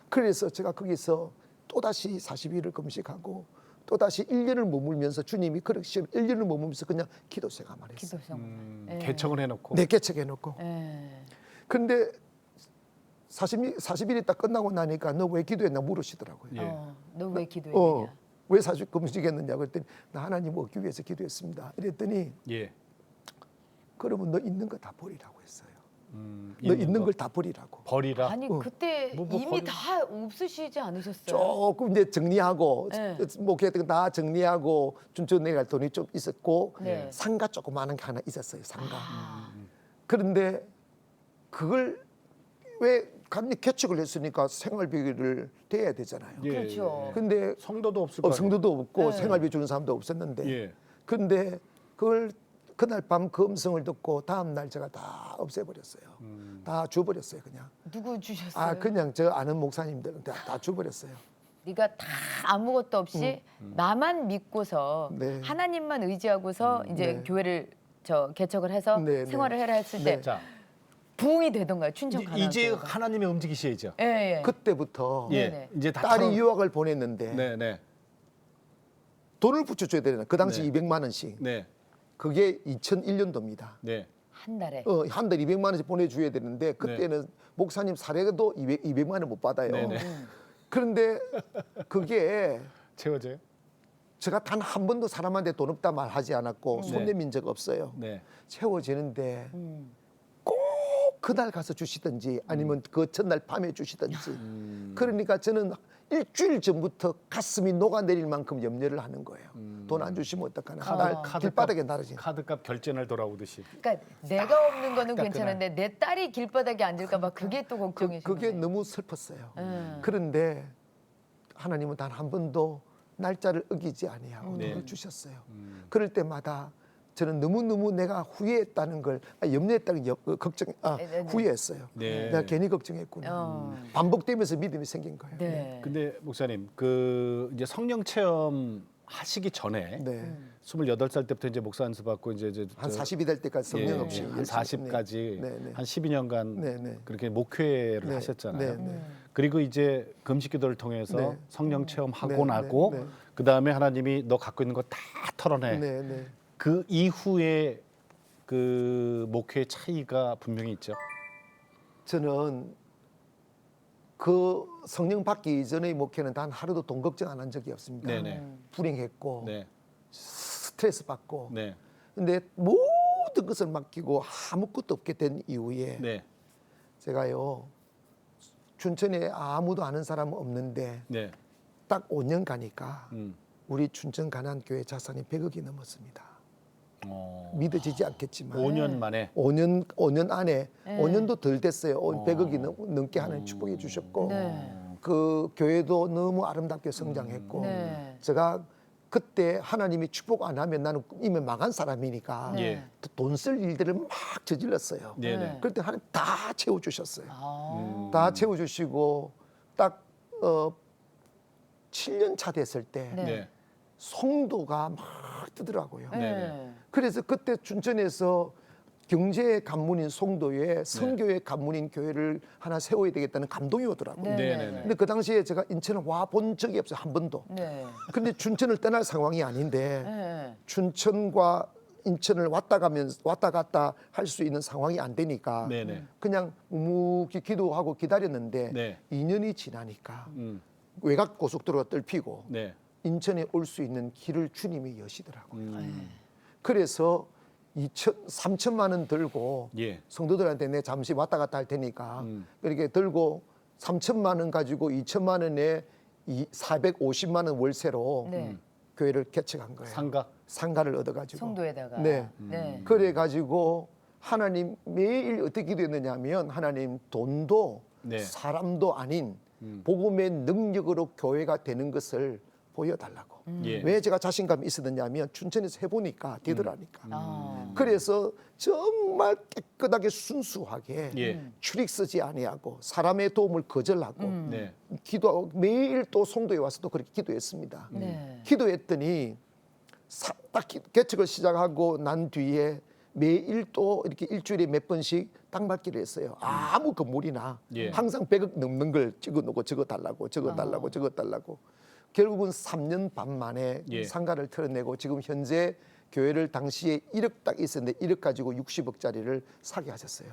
S3: 그래서 제가 거기서 또다시 40일을 금식하고 또다시 1년을 머물면서 주님이 그렇게 1년을 머물면서 그냥 기도 생활을 했어요.
S2: 기도성. 예.
S1: 개척을 해놓고.
S3: 내 개척해놓고.
S2: 예.
S3: 그런데 40일이 딱 끝나고 나니까 너 왜 기도했나 물으시더라고요.
S1: 예.
S2: 너 왜 기도했느냐?
S3: 왜 40일 금식했느냐 그랬더니 나 하나님 얻기 위해서 기도했습니다. 이랬더니
S1: 예.
S3: 그러면 너 있는 거 다 버리라고 했어요. 너
S1: 있는
S3: 있는
S1: 거
S3: 걸 다 버리라고.
S1: 버리라.
S2: 아니 그때
S1: 뭐
S2: 이미
S1: 버리고.
S2: 다 없으시지 않으셨어요?
S3: 조금 이제 정리하고
S2: 네.
S3: 목회했던 거 다 정리하고 춘천 내갈 돈이 좀 있었고
S2: 네.
S3: 상가 조그마한 게 하나 있었어요. 상가. 그런데 그걸 왜 감리 개척을 했으니까 생활비를 대야 되잖아요.
S1: 예,
S2: 그렇죠.
S1: 예.
S3: 근데
S1: 성도도 없을 거예요.
S3: 성도도 없고
S2: 네.
S3: 생활비 주는 사람도 없었는데
S1: 예.
S3: 근데 그걸 그날 밤 그 음성을 듣고 다음 날 제가 다 없애버렸어요. 다 줘버렸어요 그냥.
S2: 누구 주셨어요?
S3: 아 그냥 저 아는 목사님들은 다 줘버렸어요.
S2: 네가 다 아무것도 없이 나만 믿고서
S3: 네.
S2: 하나님만 의지하고서 이제
S3: 네.
S2: 교회를 개척을 해서
S3: 네, 네.
S2: 생활을 해라 했을 때
S3: 네.
S1: 자,
S2: 부흥이 되던가요? 춘천 가나안
S1: 이제
S2: 교회가.
S1: 하나님이 움직이셔야죠.
S2: 예, 예.
S3: 그때부터
S1: 예.
S2: 네네.
S1: 이제 다
S3: 딸이
S1: 털어-
S3: 유학을 보냈는데
S1: 네, 네.
S3: 돈을 붙여줘야 되나? 그 당시
S1: 네.
S3: 200만 원씩.
S1: 네.
S3: 그게 2001년도입니다.
S1: 네.
S2: 한 달에.
S3: 한 달 200만 원씩 보내줘야 되는데 그때는 목사님 사례도 200만 원 못 받아요.
S1: 네, 네.
S3: 그런데 그게
S1: 채워져요?
S3: 제가 단 한 번도 사람한테 돈 없다 말하지 않았고 손
S1: 네.
S3: 내민 적 없어요.
S1: 네.
S3: 채워지는데 꼭 그날 가서 주시든지 아니면 그 전날 밤에 주시든지. 그러니까 저는 일주일 전부터 가슴이 녹아내릴 만큼 염려를 하는 거예요. 돈 안 주시면 어떡하나. 길바닥에 날아지.
S1: 카드값 결제날 돌아오듯이.
S2: 그러니까 내가 없는 거는
S1: 딱
S2: 괜찮은데 내 딸이 길바닥에 앉을까 봐 그게 또 걱정이신
S3: 그게
S2: 거예요.
S3: 너무 슬펐어요. 그런데 하나님은 단 한 번도 날짜를 어기지 아니하고
S1: 네.
S3: 돈을 주셨어요. 그럴 때마다 저는 너무너무 내가 후회했다는 걸 염려했다는 걱정
S2: 네, 네.
S3: 후회했어요.
S1: 네.
S3: 내가 괜히 걱정했구나. 반복되면서 믿음이 생긴 거예요.
S2: 네.
S1: 근데 목사님, 그 이제 성령 체험 하시기 전에
S3: 네.
S1: 28살 때부터 이제 목사 안수 받고 이제
S3: 한 40이 될 때까지 성령 없이
S1: 한
S3: 열심히
S1: 40까지
S3: 네, 네.
S1: 한 12년간
S3: 네, 네.
S1: 그렇게 목회를
S3: 네,
S1: 하셨잖아요.
S3: 네, 네.
S1: 그리고 이제 금식기도를 통해서
S3: 네.
S1: 성령 체험하고
S3: 네,
S1: 나고
S3: 네, 네.
S1: 그 다음에 하나님이 너 갖고 있는 거 다 털어내.
S3: 네, 네.
S1: 그 이후에 그 목회의 차이가 분명히 있죠.
S3: 저는 그 성령 받기 이전의 목회는 단 하루도 돈 걱정 안 한 적이 없습니다.
S1: 네네.
S3: 불행했고
S1: 네,
S3: 스트레스 받고.
S1: 네,
S3: 근데 모든 것을 맡기고 아무것도 없게 된 이후에
S1: 네,
S3: 제가요 춘천에 아무도 아는 사람 없는데
S1: 네.
S3: 딱 5년 가니까
S1: 음.
S3: 우리 춘천 가난교회 자산이 100억이 넘었습니다.
S1: 어.
S3: 믿어지지 않겠지만
S1: 5년 만에.
S3: 5년 안에
S2: 네.
S3: 5년도 덜 됐어요. 100억이 넘게 하는 축복해 주셨고
S2: 네.
S3: 그 교회도 너무 아름답게 성장했고
S2: 네.
S3: 제가 그때 하나님이 축복 안 하면 나는 이미 망한 사람이니까
S1: 예.
S3: 돈 쓸 일들을 막 저질렀어요.
S1: 네네.
S3: 그럴 때 하나님 다 채워주셨어요.
S2: 아.
S3: 다 채워주시고 딱 7년 차 됐을 때
S2: 네.
S1: 네.
S3: 송도가 막 뜨더라고요.
S2: 네.
S3: 그래서 그때 춘천에서 경제의 관문인 송도에 선교의 관문인 교회를 하나 세워야 되겠다는 감동이 오더라고요.
S2: 네.
S1: 네네네.
S3: 근데 그 당시에 제가 인천을 와 본 적이 없어요. 한 번도.
S2: 네.
S3: 근데 춘천을 떠날 상황이 아닌데
S2: 네.
S3: 춘천과 인천을 왔다 갔다 할 수 있는 상황이 안 되니까
S1: 네네.
S3: 그냥 묵묵히 기도하고 기다렸는데
S1: 네.
S3: 2년이 지나니까
S1: 음.
S3: 외곽 고속도로가 뚫히고
S1: 네.
S3: 인천에 올 수 있는 길을 주님이 여시더라고요.
S1: 음.
S3: 그래서 3천만 원 들고
S1: 예.
S3: 성도들한테 내 잠시 왔다 갔다 할 테니까
S1: 음.
S3: 그렇게 들고 3천만 원 가지고 2천만 원에 450만 원 월세로
S2: 네.
S3: 교회를 개척한 거예요. 상가를 얻어가지고.
S2: 송도에다가.
S3: 네.
S2: 네.
S3: 그래 가지고 하나님 매일 어떻게 기도했느냐면 하나님 돈도
S1: 네.
S3: 사람도 아닌 복음의 능력으로 교회가 되는 것을 보여달라고.
S1: 예.
S3: 왜 제가 자신감이 있었느냐면 춘천에서 해보니까 되더라니까.
S2: 아.
S3: 그래서 정말 깨끗하게 순수하게
S1: 예.
S3: 출익 쓰지 아니하고 사람의 도움을 거절하고
S1: 네.
S3: 기도하고 매일 또 송도에 와서 또 그렇게 기도했습니다.
S2: 네.
S3: 기도했더니 딱 개척을 시작하고 난 뒤에 매일 또 이렇게 일주일에 몇 번씩 땅밟기를 했어요. 아무 건물이나
S1: 예.
S3: 항상 100억 넘는 걸 찍어놓고 적어달라고 적어달라고 결국은 3년 반 만에
S1: 예.
S3: 상가를 털어내고 지금 현재 교회를 당시에 1억 딱 있었는데 1억 가지고 60억짜리를 사게 하셨어요.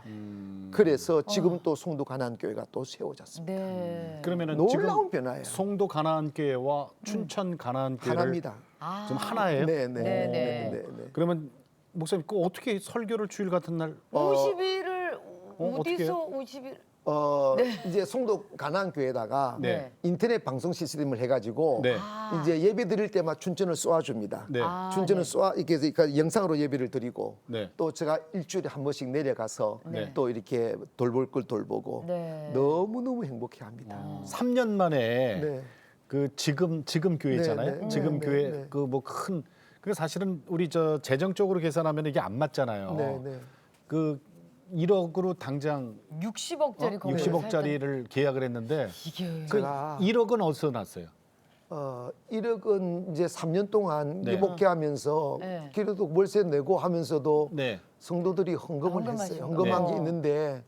S3: 그래서 지금 또 송도 가난교회가 또 세워졌습니다.
S2: 네.
S1: 그러면은
S3: 놀라운
S1: 지금
S3: 변화예요.
S1: 송도 가나안교회와 춘천 가나안교회를
S3: 하나입니다.
S1: 좀 하나예요?
S3: 네네.
S1: 그러면 목사님 그 어떻게 설교를 주일 같은 날
S2: 50일을
S1: 어떻게
S2: 어디서 50일?
S3: 이제 송도 가난교회에다가
S1: 네.
S3: 인터넷 방송 시스템을 해가지고
S1: 네.
S3: 이제 예배 드릴 때마다 춘천을 쏘아줍니다.
S1: 네.
S3: 춘천을 이렇게 그러니까 영상으로 예배를 드리고
S1: 네.
S3: 또 제가 일주일에 한 번씩 내려가서
S1: 네.
S3: 또 이렇게 돌볼 걸 돌보고
S2: 네.
S3: 너무너무 행복해합니다.
S1: 3년 만에
S3: 네.
S1: 그 지금 교회잖아요.
S3: 네, 네.
S1: 지금
S3: 네,
S1: 교회
S3: 네.
S1: 그 뭐 큰 그 사실은 우리 저 재정적으로 계산하면 이게 안 맞잖아요.
S3: 네.
S1: 그 1억으로 당장
S2: 60억짜리 건물
S1: 60억짜리를 계약을 했는데
S2: 이게
S1: 그
S3: 제가
S1: 1억은 어디서 났어요?
S3: 1억은 이제 3년 동안
S1: 네.
S3: 목회하면서
S2: 네.
S3: 기도도 월세 내고 하면서도
S1: 네.
S3: 성도들이 헌금을
S2: 헌금하시고.
S3: 했어요. 헌금한
S2: 네.
S3: 게 있는데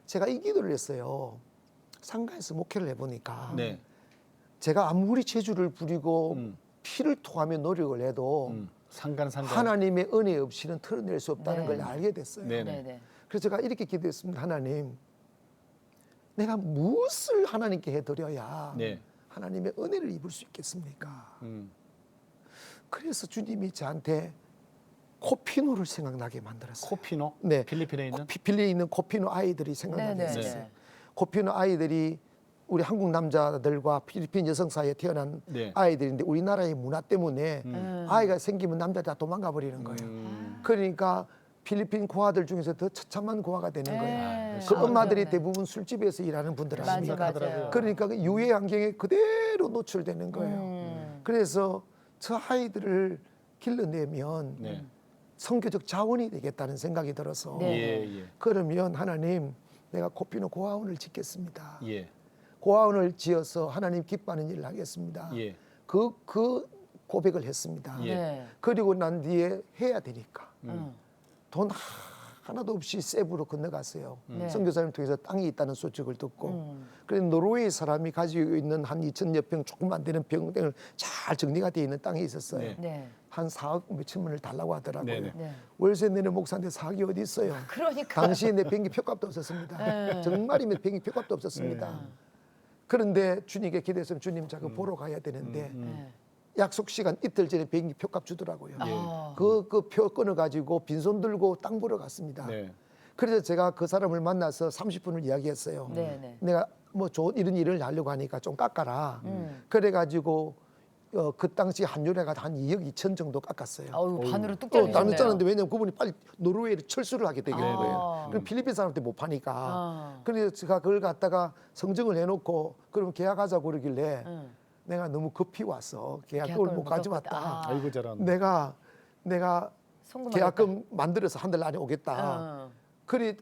S3: 제가 이 기도를 했어요. 상가에서 목회를 해보니까
S1: 네.
S3: 제가 아무리 재주를 부리고 피를 토하며 노력을 해도
S1: 상관
S3: 하나님의 은혜 없이는 털어낼 수 없다는
S2: 네.
S3: 걸 알게 됐어요.
S1: 네.
S2: 네네.
S3: 그래서 제가 이렇게 기도했습니다. 하나님, 내가 무엇을 하나님께 해드려야
S1: 네.
S3: 하나님의 은혜를 입을 수 있겠습니까?
S1: 음.
S3: 그래서 주님이 저한테 코피노를 생각나게 만들었어요.
S1: 코피노?
S3: 네.
S1: 필리핀에 있는?
S3: 필리핀에 있는 코피노 아이들이 생각나게
S2: 네네.
S3: 했어요.
S2: 네.
S3: 코피노 아이들이 우리 한국 남자들과 필리핀 여성 사이에 태어난
S1: 네.
S3: 아이들인데 우리나라의 문화 때문에 아이가 생기면 남자 다 도망가 버리는 거예요. 그러니까 필리핀 고아들 중에서 더 처참한 고아가 되는 거예요.
S2: 네.
S3: 그 엄마들이
S2: 그러네.
S3: 대부분 술집에서 일하는 분들
S2: 맞아
S3: 아닙니까?
S2: 맞아요.
S3: 그러니까 그 유해 환경에 그대로 노출되는 거예요. 그래서 저 아이들을 길러내면
S1: 네.
S3: 선교적 자원이 되겠다는 생각이 들어서
S2: 네.
S1: 예.
S3: 그러면 하나님 내가 코피노 고아원을 짓겠습니다.
S1: 예.
S3: 고아원을 지어서 하나님 기뻐하는 일을 하겠습니다.
S1: 예.
S3: 그 고백을 했습니다.
S1: 예.
S2: 네.
S3: 그리고 난 뒤에 해야 되니까
S2: 음.
S3: 돈 하나도 없이 세부로 건너갔어요.
S2: 네.
S3: 선교사님을 통해서 땅이 있다는 소식을 듣고 그래서 노르웨이 사람이 가지고 있는 한 2,000여 평 조금 안 되는 병을 잘 정리가 되어 있는 땅이 있었어요.
S1: 네.
S2: 네.
S3: 한 4억 몇천만을 달라고 하더라고요.
S1: 네네.
S2: 네.
S3: 월세 내는 목사한테 4억이 어디 있어요?
S2: 그러니까.
S3: 당시에 내 비행기 표값도 없었습니다. 정말이면 비행기 표값도 없었습니다. 그런데 주님께 기도했으면 주님 자꾸 보러 가야 되는데
S2: 네.
S3: 약속 시간 이틀 전에 비행기 표값 주더라고요.
S2: 아.
S3: 그 표 끊어 가지고 빈손 들고 땅 보러 갔습니다.
S1: 네.
S3: 그래서 제가 그 사람을 만나서 30분을 이야기했어요.
S2: 네네.
S3: 내가 뭐 좋은 이런 일을 하려고 하니까 좀 깎아라. 그래가지고 그 당시 환율에가 한 2억 2천 정도 깎았어요.
S2: 아우 반으로 뚝
S3: 나는
S2: 잘리셨네요.
S3: 짜는데 왜냐면 그분이 빨리 노르웨이를 철수를 하게 되는
S2: 아.
S3: 거예요. 그럼 필리핀 사람한테 못 파니까.
S2: 아.
S3: 그래서 제가 그걸 갖다가 성정을 해놓고 그럼 계약하자고 그러길래 내가 너무 급히 와서 계약금을
S2: 계약금을
S3: 못
S2: 못
S3: 가져왔다.
S2: 갚았다.
S1: 아이고 잘한.
S3: 내가
S2: 송금하겠다.
S3: 계약금 만들어서 한 달 안에 오겠다.
S2: 어.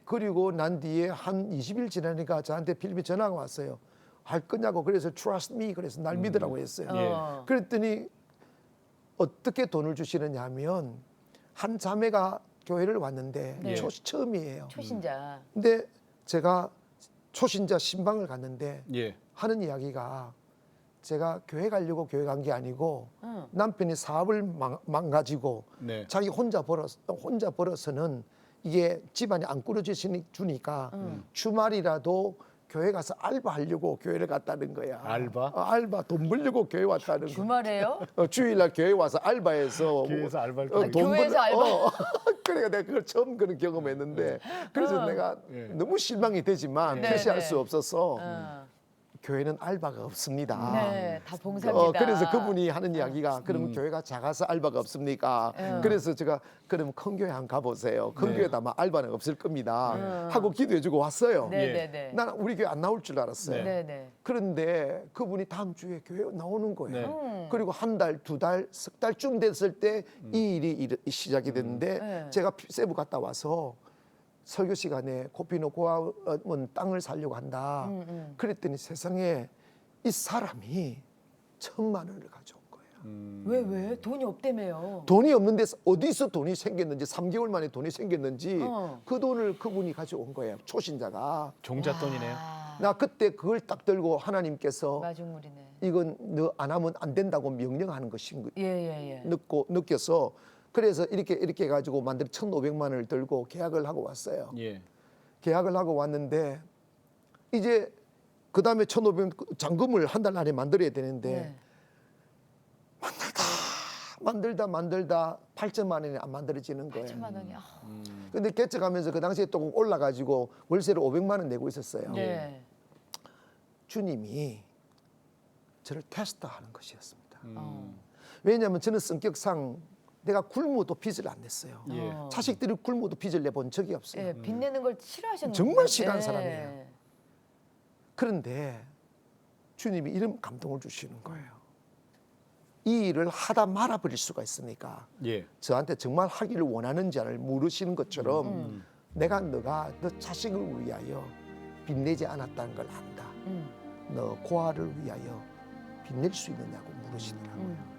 S3: 그리고 난 뒤에 한 20일 지나니까 저한테 필리핀 전화가 왔어요. 할 거냐고. 그래서 trust me. 그래서 날 믿으라고 했어요.
S2: 어.
S3: 그랬더니 어떻게 돈을 주시느냐 하면 한 자매가 교회를 왔는데
S2: 네.
S3: 처음이에요.
S2: 초신자.
S3: 근데 제가 초신자 신방을 갔는데
S1: 예.
S3: 하는 이야기가 제가 교회 가려고 교회 간 게 아니고
S2: 응.
S3: 남편이 사업을 망가지고
S1: 네.
S3: 자기 혼자 벌어서는 이게 집안이 안 꾸려지니까 주말이라도 교회 가서 알바하려고 교회를 갔다는 거야.
S1: 알바?
S3: 알바 돈 벌려고 교회 왔다는 거야.
S2: 주말에요?
S3: 주일날 교회 와서 알바해서
S1: 교회에서 알바를
S3: 돈
S1: 또
S2: 교회에서 알바?
S3: 그러니까 내가 그걸 처음 그런 경험했는데 그래서 내가
S1: 예.
S3: 너무 실망이 되지만
S2: 네,
S3: 표시할
S2: 네.
S3: 수 없어서
S2: 어.
S3: 교회는 알바가 없습니다.
S2: 네, 다 봉사입니다.
S3: 그래서 그분이 하는 이야기가 그럼 교회가 작아서 알바가 없습니까? 그래서 제가 그럼 큰 교회 한번 가보세요. 큰 교회도 아마 알바는 없을 겁니다. 하고 기도해주고 왔어요.
S2: 네네네.
S3: 나는 우리 교회 안 나올 줄 알았어요.
S2: 네네.
S3: 그런데 그분이 다음 주에 교회 나오는 거예요.
S1: 네.
S3: 그리고 한 달, 두 달, 석 달쯤 됐을 때 이 일이 시작이 됐는데
S2: 네.
S3: 제가 세부 갔다 와서 설교 시간에 코피노 고아원 땅을 살려고 한다. 그랬더니 세상에 이 사람이 1,000만 원을 가져온 거예요.
S2: 왜? 돈이 없다며요.
S3: 돈이 없는데 어디서 돈이 생겼는지 3개월 만에 돈이 생겼는지
S2: 어.
S3: 그 돈을 그분이 가져온 거예요. 초신자가.
S1: 종잣돈이네요.
S3: 나 그때 그걸 딱 들고 하나님께서
S2: 마중물이네.
S3: 이건 너 안 하면 안 된다고 명령하는 것인 거
S2: 예예예.
S3: 느껴서 그래서 이렇게 해가지고 만들 1,500만 원을 들고 계약을 하고 왔어요.
S1: 예.
S3: 계약을 하고 왔는데 이제 그 다음에 1,500 잔금을 한 달 안에 만들어야 되는데
S2: 네.
S3: 만들다 8천만 원이 안 만들어지는 거예요.
S2: 8천만 원이. 아.
S3: 근데 개척하면서 그 당시에 또 올라가지고 월세를 500만 원 내고 있었어요.
S2: 네.
S3: 주님이 저를 테스트하는 것이었습니다.
S2: 어.
S3: 왜냐하면 저는 성격상 내가 굶어도 빚을 안 냈어요.
S1: 예.
S3: 자식들이 굶어도 빚을 내본 적이 없어요.
S2: 예, 빚내는 걸 싫어하셨는
S3: 정말 싫어하는 사람이에요.
S2: 예.
S3: 그런데 주님이 이런 감동을 주시는 거예요. 이 일을 하다 말아버릴 수가 있으니까
S1: 예.
S3: 저한테 정말 하기를 원하는지를 물으시는 것처럼 내가 너가 너 자식을 위하여 빚내지 않았다는 걸 안다. 너 고아를 위하여 빚낼 수 있느냐고 물으시더라고요.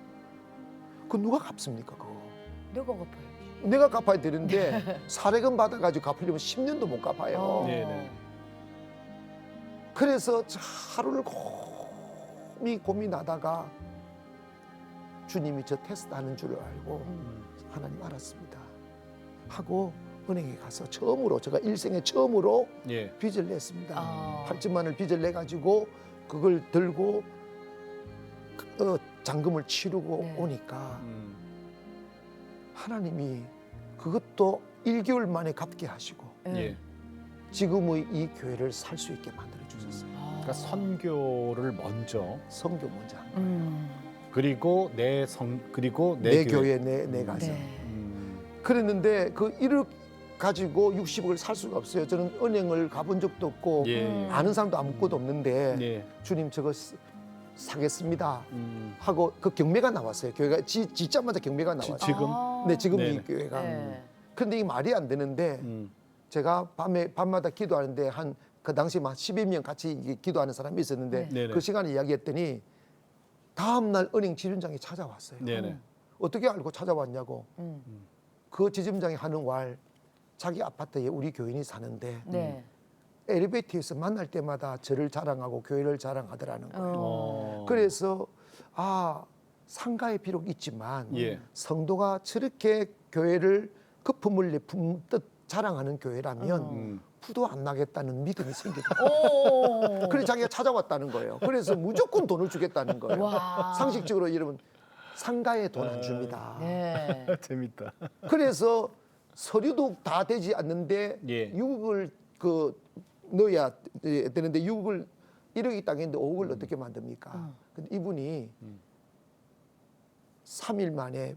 S3: 그 누가 갚습니까 그거?
S2: 내가 갚아요.
S3: 내가 갚아야 되는데 사례금 받아가지고 갚으려면 10년도 못 갚아요.
S2: 어.
S1: 네네.
S3: 그래서 하루를 고민하다가 주님이 저 테스트하는 줄 알고 하나님 알았습니다 하고 은행에 가서 처음으로 제가 일생에 처음으로
S1: 예.
S3: 빚을 냈습니다.
S2: 아.
S3: 8천만 원을 빚을 내가지고 그걸 들고 잔금을 치르고
S2: 네.
S3: 오니까 하나님이 그것도 1개월 만에 갚게 하시고
S1: 예.
S3: 지금의 이 교회를 살 수 있게 만들어 주셨어요.
S1: 그러니까 선교를 먼저
S3: 성교 먼저 한 거예요.
S1: 그리고 그리고
S3: 내 교회 내 가정.
S2: 네.
S3: 그랬는데 그 일을 가지고 60억을 살 수가 없어요. 저는 은행을 가본 적도 없고
S1: 예.
S3: 아는 사람도 아무것도 없는데
S1: 예.
S3: 주님 저거 사겠습니다 하고 그 경매가 나왔어요. 교회가 짓자마자 경매가 나왔어요.
S1: 지금?
S2: 아.
S3: 네, 지금 이
S1: 네네.
S3: 교회가.
S2: 네.
S3: 그런데 이게 말이 안 되는데 제가 밤마다 기도하는데 한 그 당시 한 12명 같이 기도하는 사람이 있었는데
S1: 네네.
S3: 그 시간에 이야기했더니 다음 날 은행 지점장이 찾아왔어요.
S1: 네네.
S3: 어떻게 알고 찾아왔냐고. 그 지점장이 하는 말 자기 아파트에 우리 교인이 사는데
S2: 네.
S3: 엘리베이터에서 만날 때마다 저를 자랑하고 교회를 자랑하더라는 거예요.
S1: 어.
S3: 그래서 상가에 비록 있지만
S1: 예.
S3: 성도가 저렇게 교회를 거품을 내품듯 자랑하는 교회라면 부도 안 나겠다는 믿음이 생기더라고요.
S2: 오.
S3: 그래서 자기가 찾아왔다는 거예요. 그래서 무조건 돈을 주겠다는 거예요.
S2: 와.
S3: 상식적으로 이러면 상가에 돈 안 줍니다.
S2: 네.
S1: 재밌다.
S3: 그래서 서류도 다 되지 않는데
S1: 예.
S3: 6억을 넣어야 되는데 6억을 1억이 땅인데 5억을 어떻게 만듭니까? 근데 이분이 3일 만에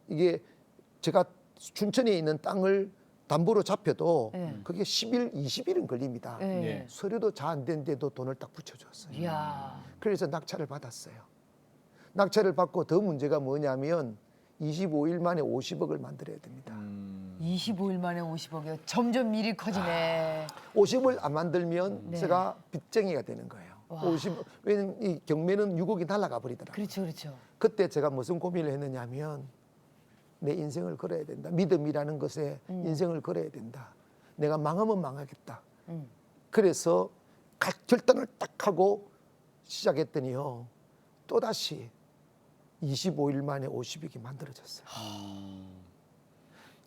S3: 이게 제가 춘천에 있는 땅을 담보로 잡혀도
S2: 네.
S3: 그게 10일, 20일은 걸립니다.
S2: 네.
S1: 예.
S3: 서류도 잘 안 됐는데도 돈을 딱 붙여줬어요.
S2: 이야.
S3: 그래서 낙찰을 받았어요. 낙찰을 받고 더 문제가 뭐냐면 25일 만에 50억을 만들어야 됩니다.
S2: 25일 만에 50억이요. 점점 일이 커지네.
S3: 50을 안 만들면
S2: 네.
S3: 제가 빚쟁이가 되는 거예요.
S2: 와.
S3: 왜냐면 이 경매는 6억이 날아가 버리더라고요.
S2: 그렇죠, 그렇죠.
S3: 그때 제가 무슨 고민을 했느냐면 내 인생을 걸어야 된다. 믿음이라는 것에 인생을 걸어야 된다. 내가 망하면 망하겠다. 그래서 결단을 딱 하고 시작했더니요. 또다시 25일 만에 50억이 만들어졌어요.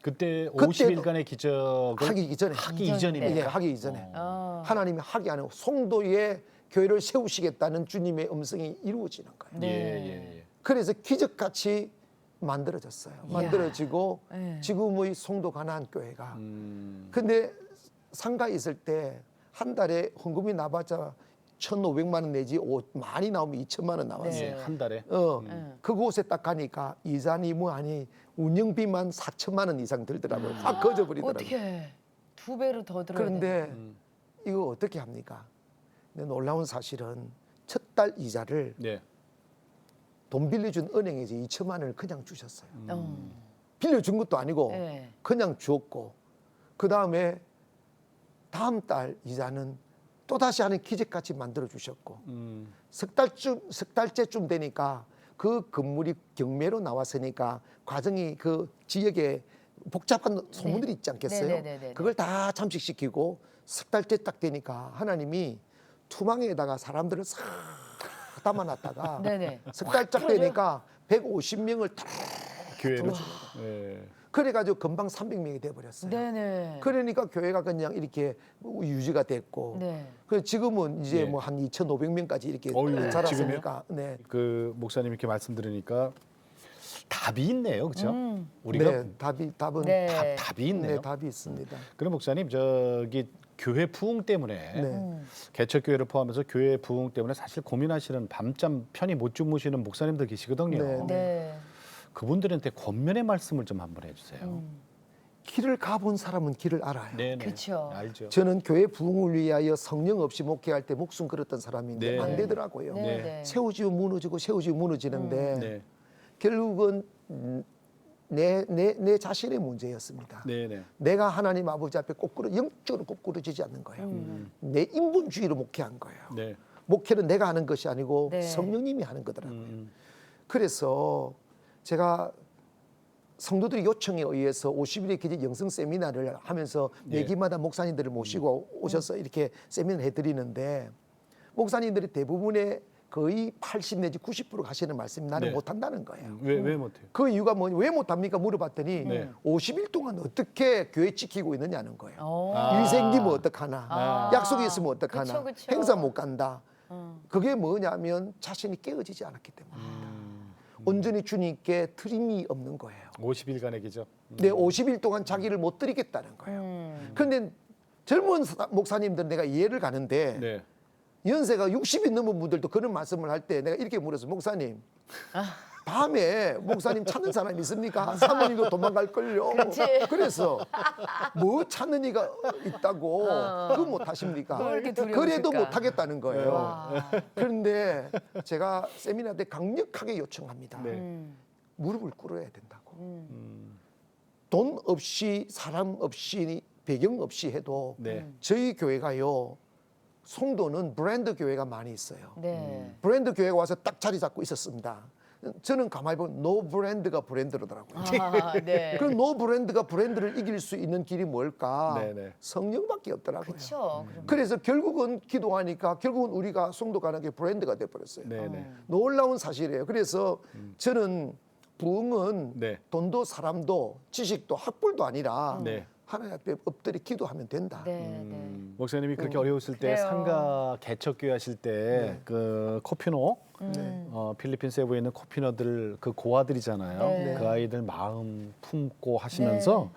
S1: 그때
S3: 그때도
S1: 50일간의 기적을
S3: 하기 이전에.
S1: 하기
S2: 이전에.
S1: 이전입니다.
S3: 예, 하기 이전에.
S2: 어.
S3: 하나님이 하기 안에 송도에 교회를 세우시겠다는 주님의 음성이 이루어지는 거예요.
S2: 네.
S1: 예.
S3: 그래서 기적같이 만들어졌어요.
S2: 이야.
S3: 만들어지고
S2: 네.
S3: 지금의 송도 가나안 교회가.
S1: 음.
S3: 근데 상가에 있을 때 한 달에 헌금이 나봤자 1,500만 원 내지 많이 나오면 2천만 원 나왔어요.
S1: 예, 한 달에.
S3: 그곳에 딱 가니까 이자니 뭐 아니 운영비만 4천만 원 이상 들더라고요. 확 거저버리더라고요.
S2: 어떻게 2배로 더 들어야 돼?
S3: 그런데 이거 어떻게 합니까? 근데 놀라운 사실은 첫 달 이자를
S1: 네.
S3: 돈 빌려준 은행에서 2천만 원을 그냥 주셨어요.
S2: 어.
S3: 빌려준 것도 아니고
S2: 네.
S3: 그냥 주었고 그 다음에 다음 달 이자는 또 다시 하는 기적같이 만들어 주셨고 석 달째쯤 되니까 그 건물이 경매로 나왔으니까 과정이 그 지역에 복잡한 소문들이 있지 않겠어요?
S2: 네네네네.
S3: 그걸 다 잠식시키고 석 달째 딱 되니까 하나님이 투망에다가 사람들을 싹 담아놨다가
S2: 네네.
S3: 석 달 짝 되니까 150명을 다
S1: 교회로. 예.
S3: 그래가지고 금방 300명이 돼버렸어요.
S2: 네네.
S3: 그러니까 교회가 그냥 이렇게 유지가 됐고,
S2: 네.
S3: 그래서 지금은 이제
S1: 예.
S3: 뭐 한 2,500명까지 이렇게
S1: 어휴,
S3: 자랐으니까, 네,
S1: 그 목사님 이렇게 말씀 들으니까 답이 있네요, 그렇죠? 우리가
S3: 네, 답은
S2: 네.
S1: 답이 있네요.
S3: 네, 답이 있습니다.
S1: 그럼 목사님 저기 교회 부흥 때문에
S3: 네.
S1: 개척교회를 포함해서 교회 부흥 때문에 사실 고민하시는 밤잠 편히 못 주무시는 목사님들 계시거든요.
S3: 네,
S2: 네.
S1: 그분들한테 권면의 말씀을 좀 한번 해주세요.
S3: 길을 가본 사람은 길을 알아요.
S1: 네,
S2: 그쵸.
S1: 알죠.
S3: 저는 교회 부흥을 위하여 성령 없이 목회할 때 목숨 걸었던 사람인데
S1: 네.
S3: 안 되더라고요.
S2: 네.
S1: 네.
S2: 네.
S3: 세우지면 무너지고 세우지면 무너지는데
S1: 네,
S3: 결국은 내 자신의 문제였습니다.
S1: 네, 네.
S3: 내가 하나님 아버지 앞에 영적으로 꼬꾸러지지 않는 거예요. 내 인본주의로 목회한 거예요.
S1: 네.
S3: 목회는 내가 하는 것이 아니고
S2: 네.
S3: 성령님이 하는 거더라고요. 그래서 제가 성도들의 요청에 의해서 50일의 기적 영성 세미나를 하면서
S1: 네.
S3: 매기마다 목사님들을 모시고 오셔서 이렇게 세미나를 해드리는데 목사님들이 대부분의 거의 80 내지 90% 가시는 말씀이 나는
S1: 네.
S3: 못한다는 거예요.
S1: 왜 못해요?
S3: 그 이유가 뭐냐, 왜 못합니까? 물어봤더니
S1: 네.
S3: 50일 동안 어떻게 교회 지키고 있느냐는 거예요.
S2: 오.
S3: 일 생기면 어떡하나,
S2: 아.
S3: 약속이 있으면 어떡하나,
S2: 그쵸, 그쵸.
S3: 행사 못 간다. 그게 뭐냐면 자신이 깨어지지 않았기 때문입니다. 온전히 주님께 드림이 없는 거예요.
S1: 50일간의 기적.
S3: 내 50일 동안 자기를 못 드리겠다는 거예요. 그런데 젊은 목사님들은 내가 이해를 가는데
S1: 네.
S3: 연세가 60이 넘은 분들도 그런 말씀을 할 때 내가 이렇게 물었어. 목사님, 밤에 목사님 찾는 사람 있습니까? 사모님도 도망갈걸요.
S2: 그치.
S3: 그래서 뭐 찾는 이가 있다고 그거 못 하십니까?
S2: 뭐 이렇게 두려우실까?
S3: 그래도 못 하겠다는 거예요.
S2: 와.
S3: 그런데 제가 세미나 때 강력하게 요청합니다.
S1: 네.
S3: 무릎을 꿇어야 된다고. 돈 없이 사람 없이 배경 없이 해도
S1: 네.
S3: 저희 교회가요. 송도는 브랜드 교회가 많이 있어요.
S2: 네.
S3: 브랜드 교회가 와서 딱 자리 잡고 있었습니다. 저는 가만히 보면 노 브랜드가 브랜드로더라고요.
S2: 아, 네.
S3: 그 노 브랜드가 브랜드를 이길 수 있는 길이 뭘까?
S1: 네네.
S3: 성령밖에 없더라고요.
S2: 그렇죠.
S3: 그래서 결국은 기도하니까 결국은 우리가 송도 가는 게 브랜드가 돼버렸어요.
S1: 네네.
S3: 놀라운 사실이에요. 그래서 저는 부흥은
S1: 네.
S3: 돈도 사람도 지식도 학벌도 아니라
S1: 네.
S3: 하나님 앞에 엎드려 기도하면 된다.
S2: 네, 네.
S1: 목사님이 그렇게 어려웠을 때
S2: 그래요.
S1: 상가 개척교회 하실 때 그 코피노
S3: 네.
S1: 필리핀 세부에 있는 코피노들 그 고아들이잖아요.
S2: 네.
S1: 그 아이들 마음 품고 하시면서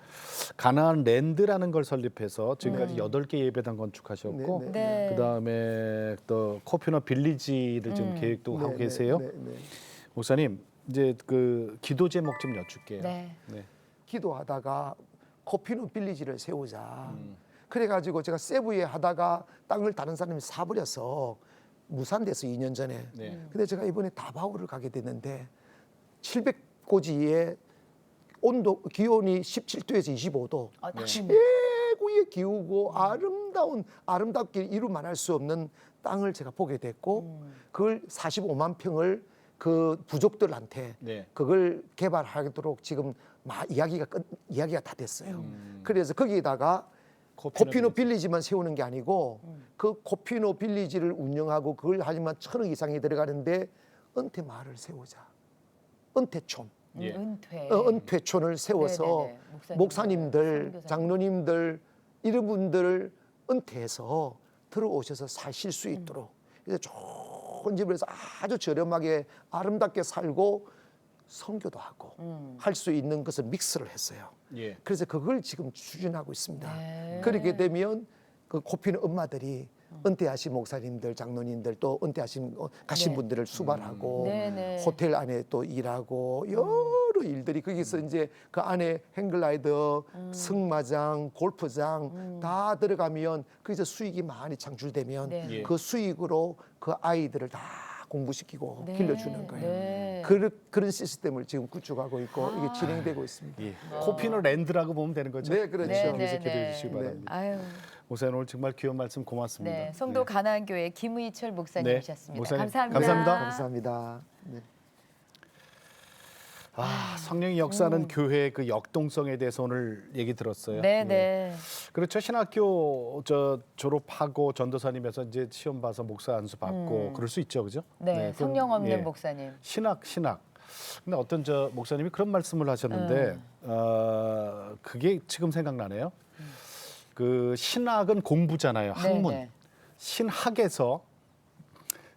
S1: 가나안 랜드라는 걸 설립해서 지금까지 8개 예배당 건축하셨고
S3: 네,
S2: 네.
S1: 그다음에 또 코피노 빌리지를 지금 계획도 하고 계세요.
S3: 네, 네.
S1: 목사님 이제 그 기도 제목 좀 여쭐게요.
S2: 네.
S1: 네.
S3: 기도하다가 코피노 빌리지를 세우자. 그래가지고 제가 세부에 하다가 땅을 다른 사람이 사버려서 무산돼서 2년 전에.
S1: 네.
S3: 근데 제가 이번에 다바오를 가게 됐는데 700고지에 온도 기온이 17도에서 25도.
S2: 아, 네.
S3: 최고의 기후고 아름답게 이루 말할 수 없는 땅을 제가 보게 됐고 그걸 45만 평을 그 부족들한테
S1: 네.
S3: 그걸 개발하도록 지금 이야기가 다 됐어요. 그래서 거기에다가 코피노 빌리지만 세우는 게 아니고 그 코피노 빌리지를 운영하고 그걸 하지만 1,000억 이상이 들어가는데 은퇴 마을을 세우자. 은퇴촌.
S1: 예.
S2: 은퇴.
S3: 은퇴촌을 세워서
S2: 네네네.
S3: 목사님들,
S2: 선교사님.
S3: 장로님들 이런 분들을 은퇴해서 들어오셔서 사실 수 있도록 그래서 좋은 집을 해서 아주 저렴하게 아름답게 살고 선교도 하고 할 수 있는 것을 믹스를 했어요.
S1: 예.
S3: 그래서 그걸 지금 추진하고 있습니다.
S2: 네.
S3: 그렇게 되면 그 꼽히는 엄마들이 은퇴하신 목사님들, 장로님들 또 은퇴하신 가신
S2: 네.
S3: 분들을 수발하고
S2: 네, 네.
S3: 호텔 안에 또 일하고 여러 일들이 거기서 이제 그 안에 행글라이더, 승마장, 골프장 다 들어가면 거기서 수익이 많이 창출되면
S2: 네.
S1: 예.
S3: 그 수익으로 그 아이들을 다 공부시키고
S2: 네.
S3: 길러주는 거예요.
S2: 네.
S3: 그런 시스템을 지금 구축하고 있고 이게 진행되고 있습니다.
S1: 예. 코피노 랜드라고 보면 되는 거죠?
S3: 네, 그렇죠.
S2: 네,
S1: 그래서
S2: 네,
S1: 기도해
S2: 네.
S1: 주시기
S3: 네.
S1: 바랍니다.
S2: 아유.
S1: 목사님 오늘 정말 귀한 말씀 고맙습니다.
S2: 네. 성도 가나안교회 김의철 목사님이셨습니다.
S1: 목사님,
S2: 감사합니다.
S1: 감사합니다.
S3: 감사합니다. 네.
S1: 성령의 역사는 교회의 그 역동성에 대해서 오늘 얘기 들었어요.
S2: 네,
S1: 예.
S2: 네.
S1: 그렇죠. 신학교 졸업하고 전도사님에서 이제 시험 봐서 목사 안수 받고 그럴 수 있죠, 그죠?
S2: 네,
S1: 그건,
S2: 성령 없는
S1: 예.
S2: 목사님.
S1: 신학. 근데 어떤 목사님이 그런 말씀을 하셨는데 그게 지금 생각나네요. 그 신학은 공부잖아요. 학문.
S2: 네, 네.
S1: 신학에서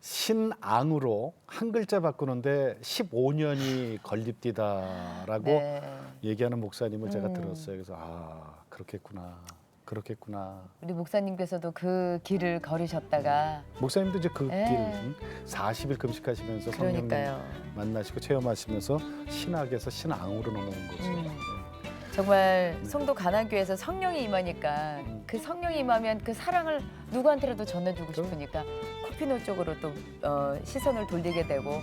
S1: 신앙으로 한 글자 바꾸는데 15년이 걸립디다라고
S2: 네.
S1: 얘기하는 목사님을 제가 들었어요. 그래서 그렇겠구나.
S2: 우리 목사님께서도 그 길을 걸으셨다가
S1: 목사님도 이제 그
S2: 네.
S1: 길 40일 금식하시면서 성령
S2: 그러니까요.
S1: 만나시고 체험하시면서 신학에서 신앙으로 넘어온 거죠.
S2: 정말 성도 가나안교회에서 성령이 임하니까 그 성령이 임하면 그 사랑을 누구한테라도 전해주고 싶으니까 코피노 쪽으로 또 시선을 돌리게 되고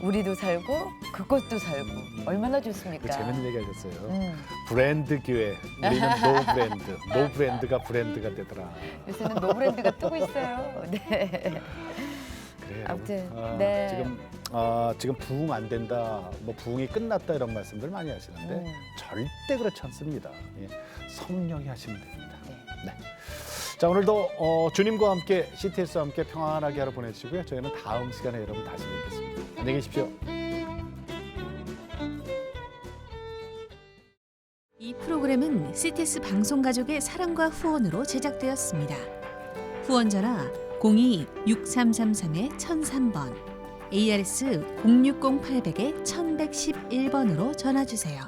S2: 우리도 살고 그것도 살고 얼마나 좋습니까?
S1: 그 재밌는 얘기 하셨어요.
S2: 음.
S1: 브랜드 교회, 우리는 노 브랜드, 노 브랜드가 브랜드가 되더라.
S2: 요새는 노브랜드가 뜨고 있어요. 네.
S1: 그래요.
S2: 아무튼, 네.
S1: 지금 부흥 안 된다, 뭐 부흥이 끝났다 이런 말씀들 많이 하시는데 절대 그렇지 않습니다. 예, 성령이 하시면 됩니다. 네. 자, 오늘도 주님과 함께 CTS와 함께 평안하게 하루 보내시고요. 저희는 다음 시간에 여러분 다시 뵙겠습니다. 안녕히 계십시오.
S4: 이 프로그램은 CTS 방송가족의 사랑과 후원으로 제작되었습니다. 후원 전화 02-6333-1003번, ARS 060-800-1111번으로 전화 주세요.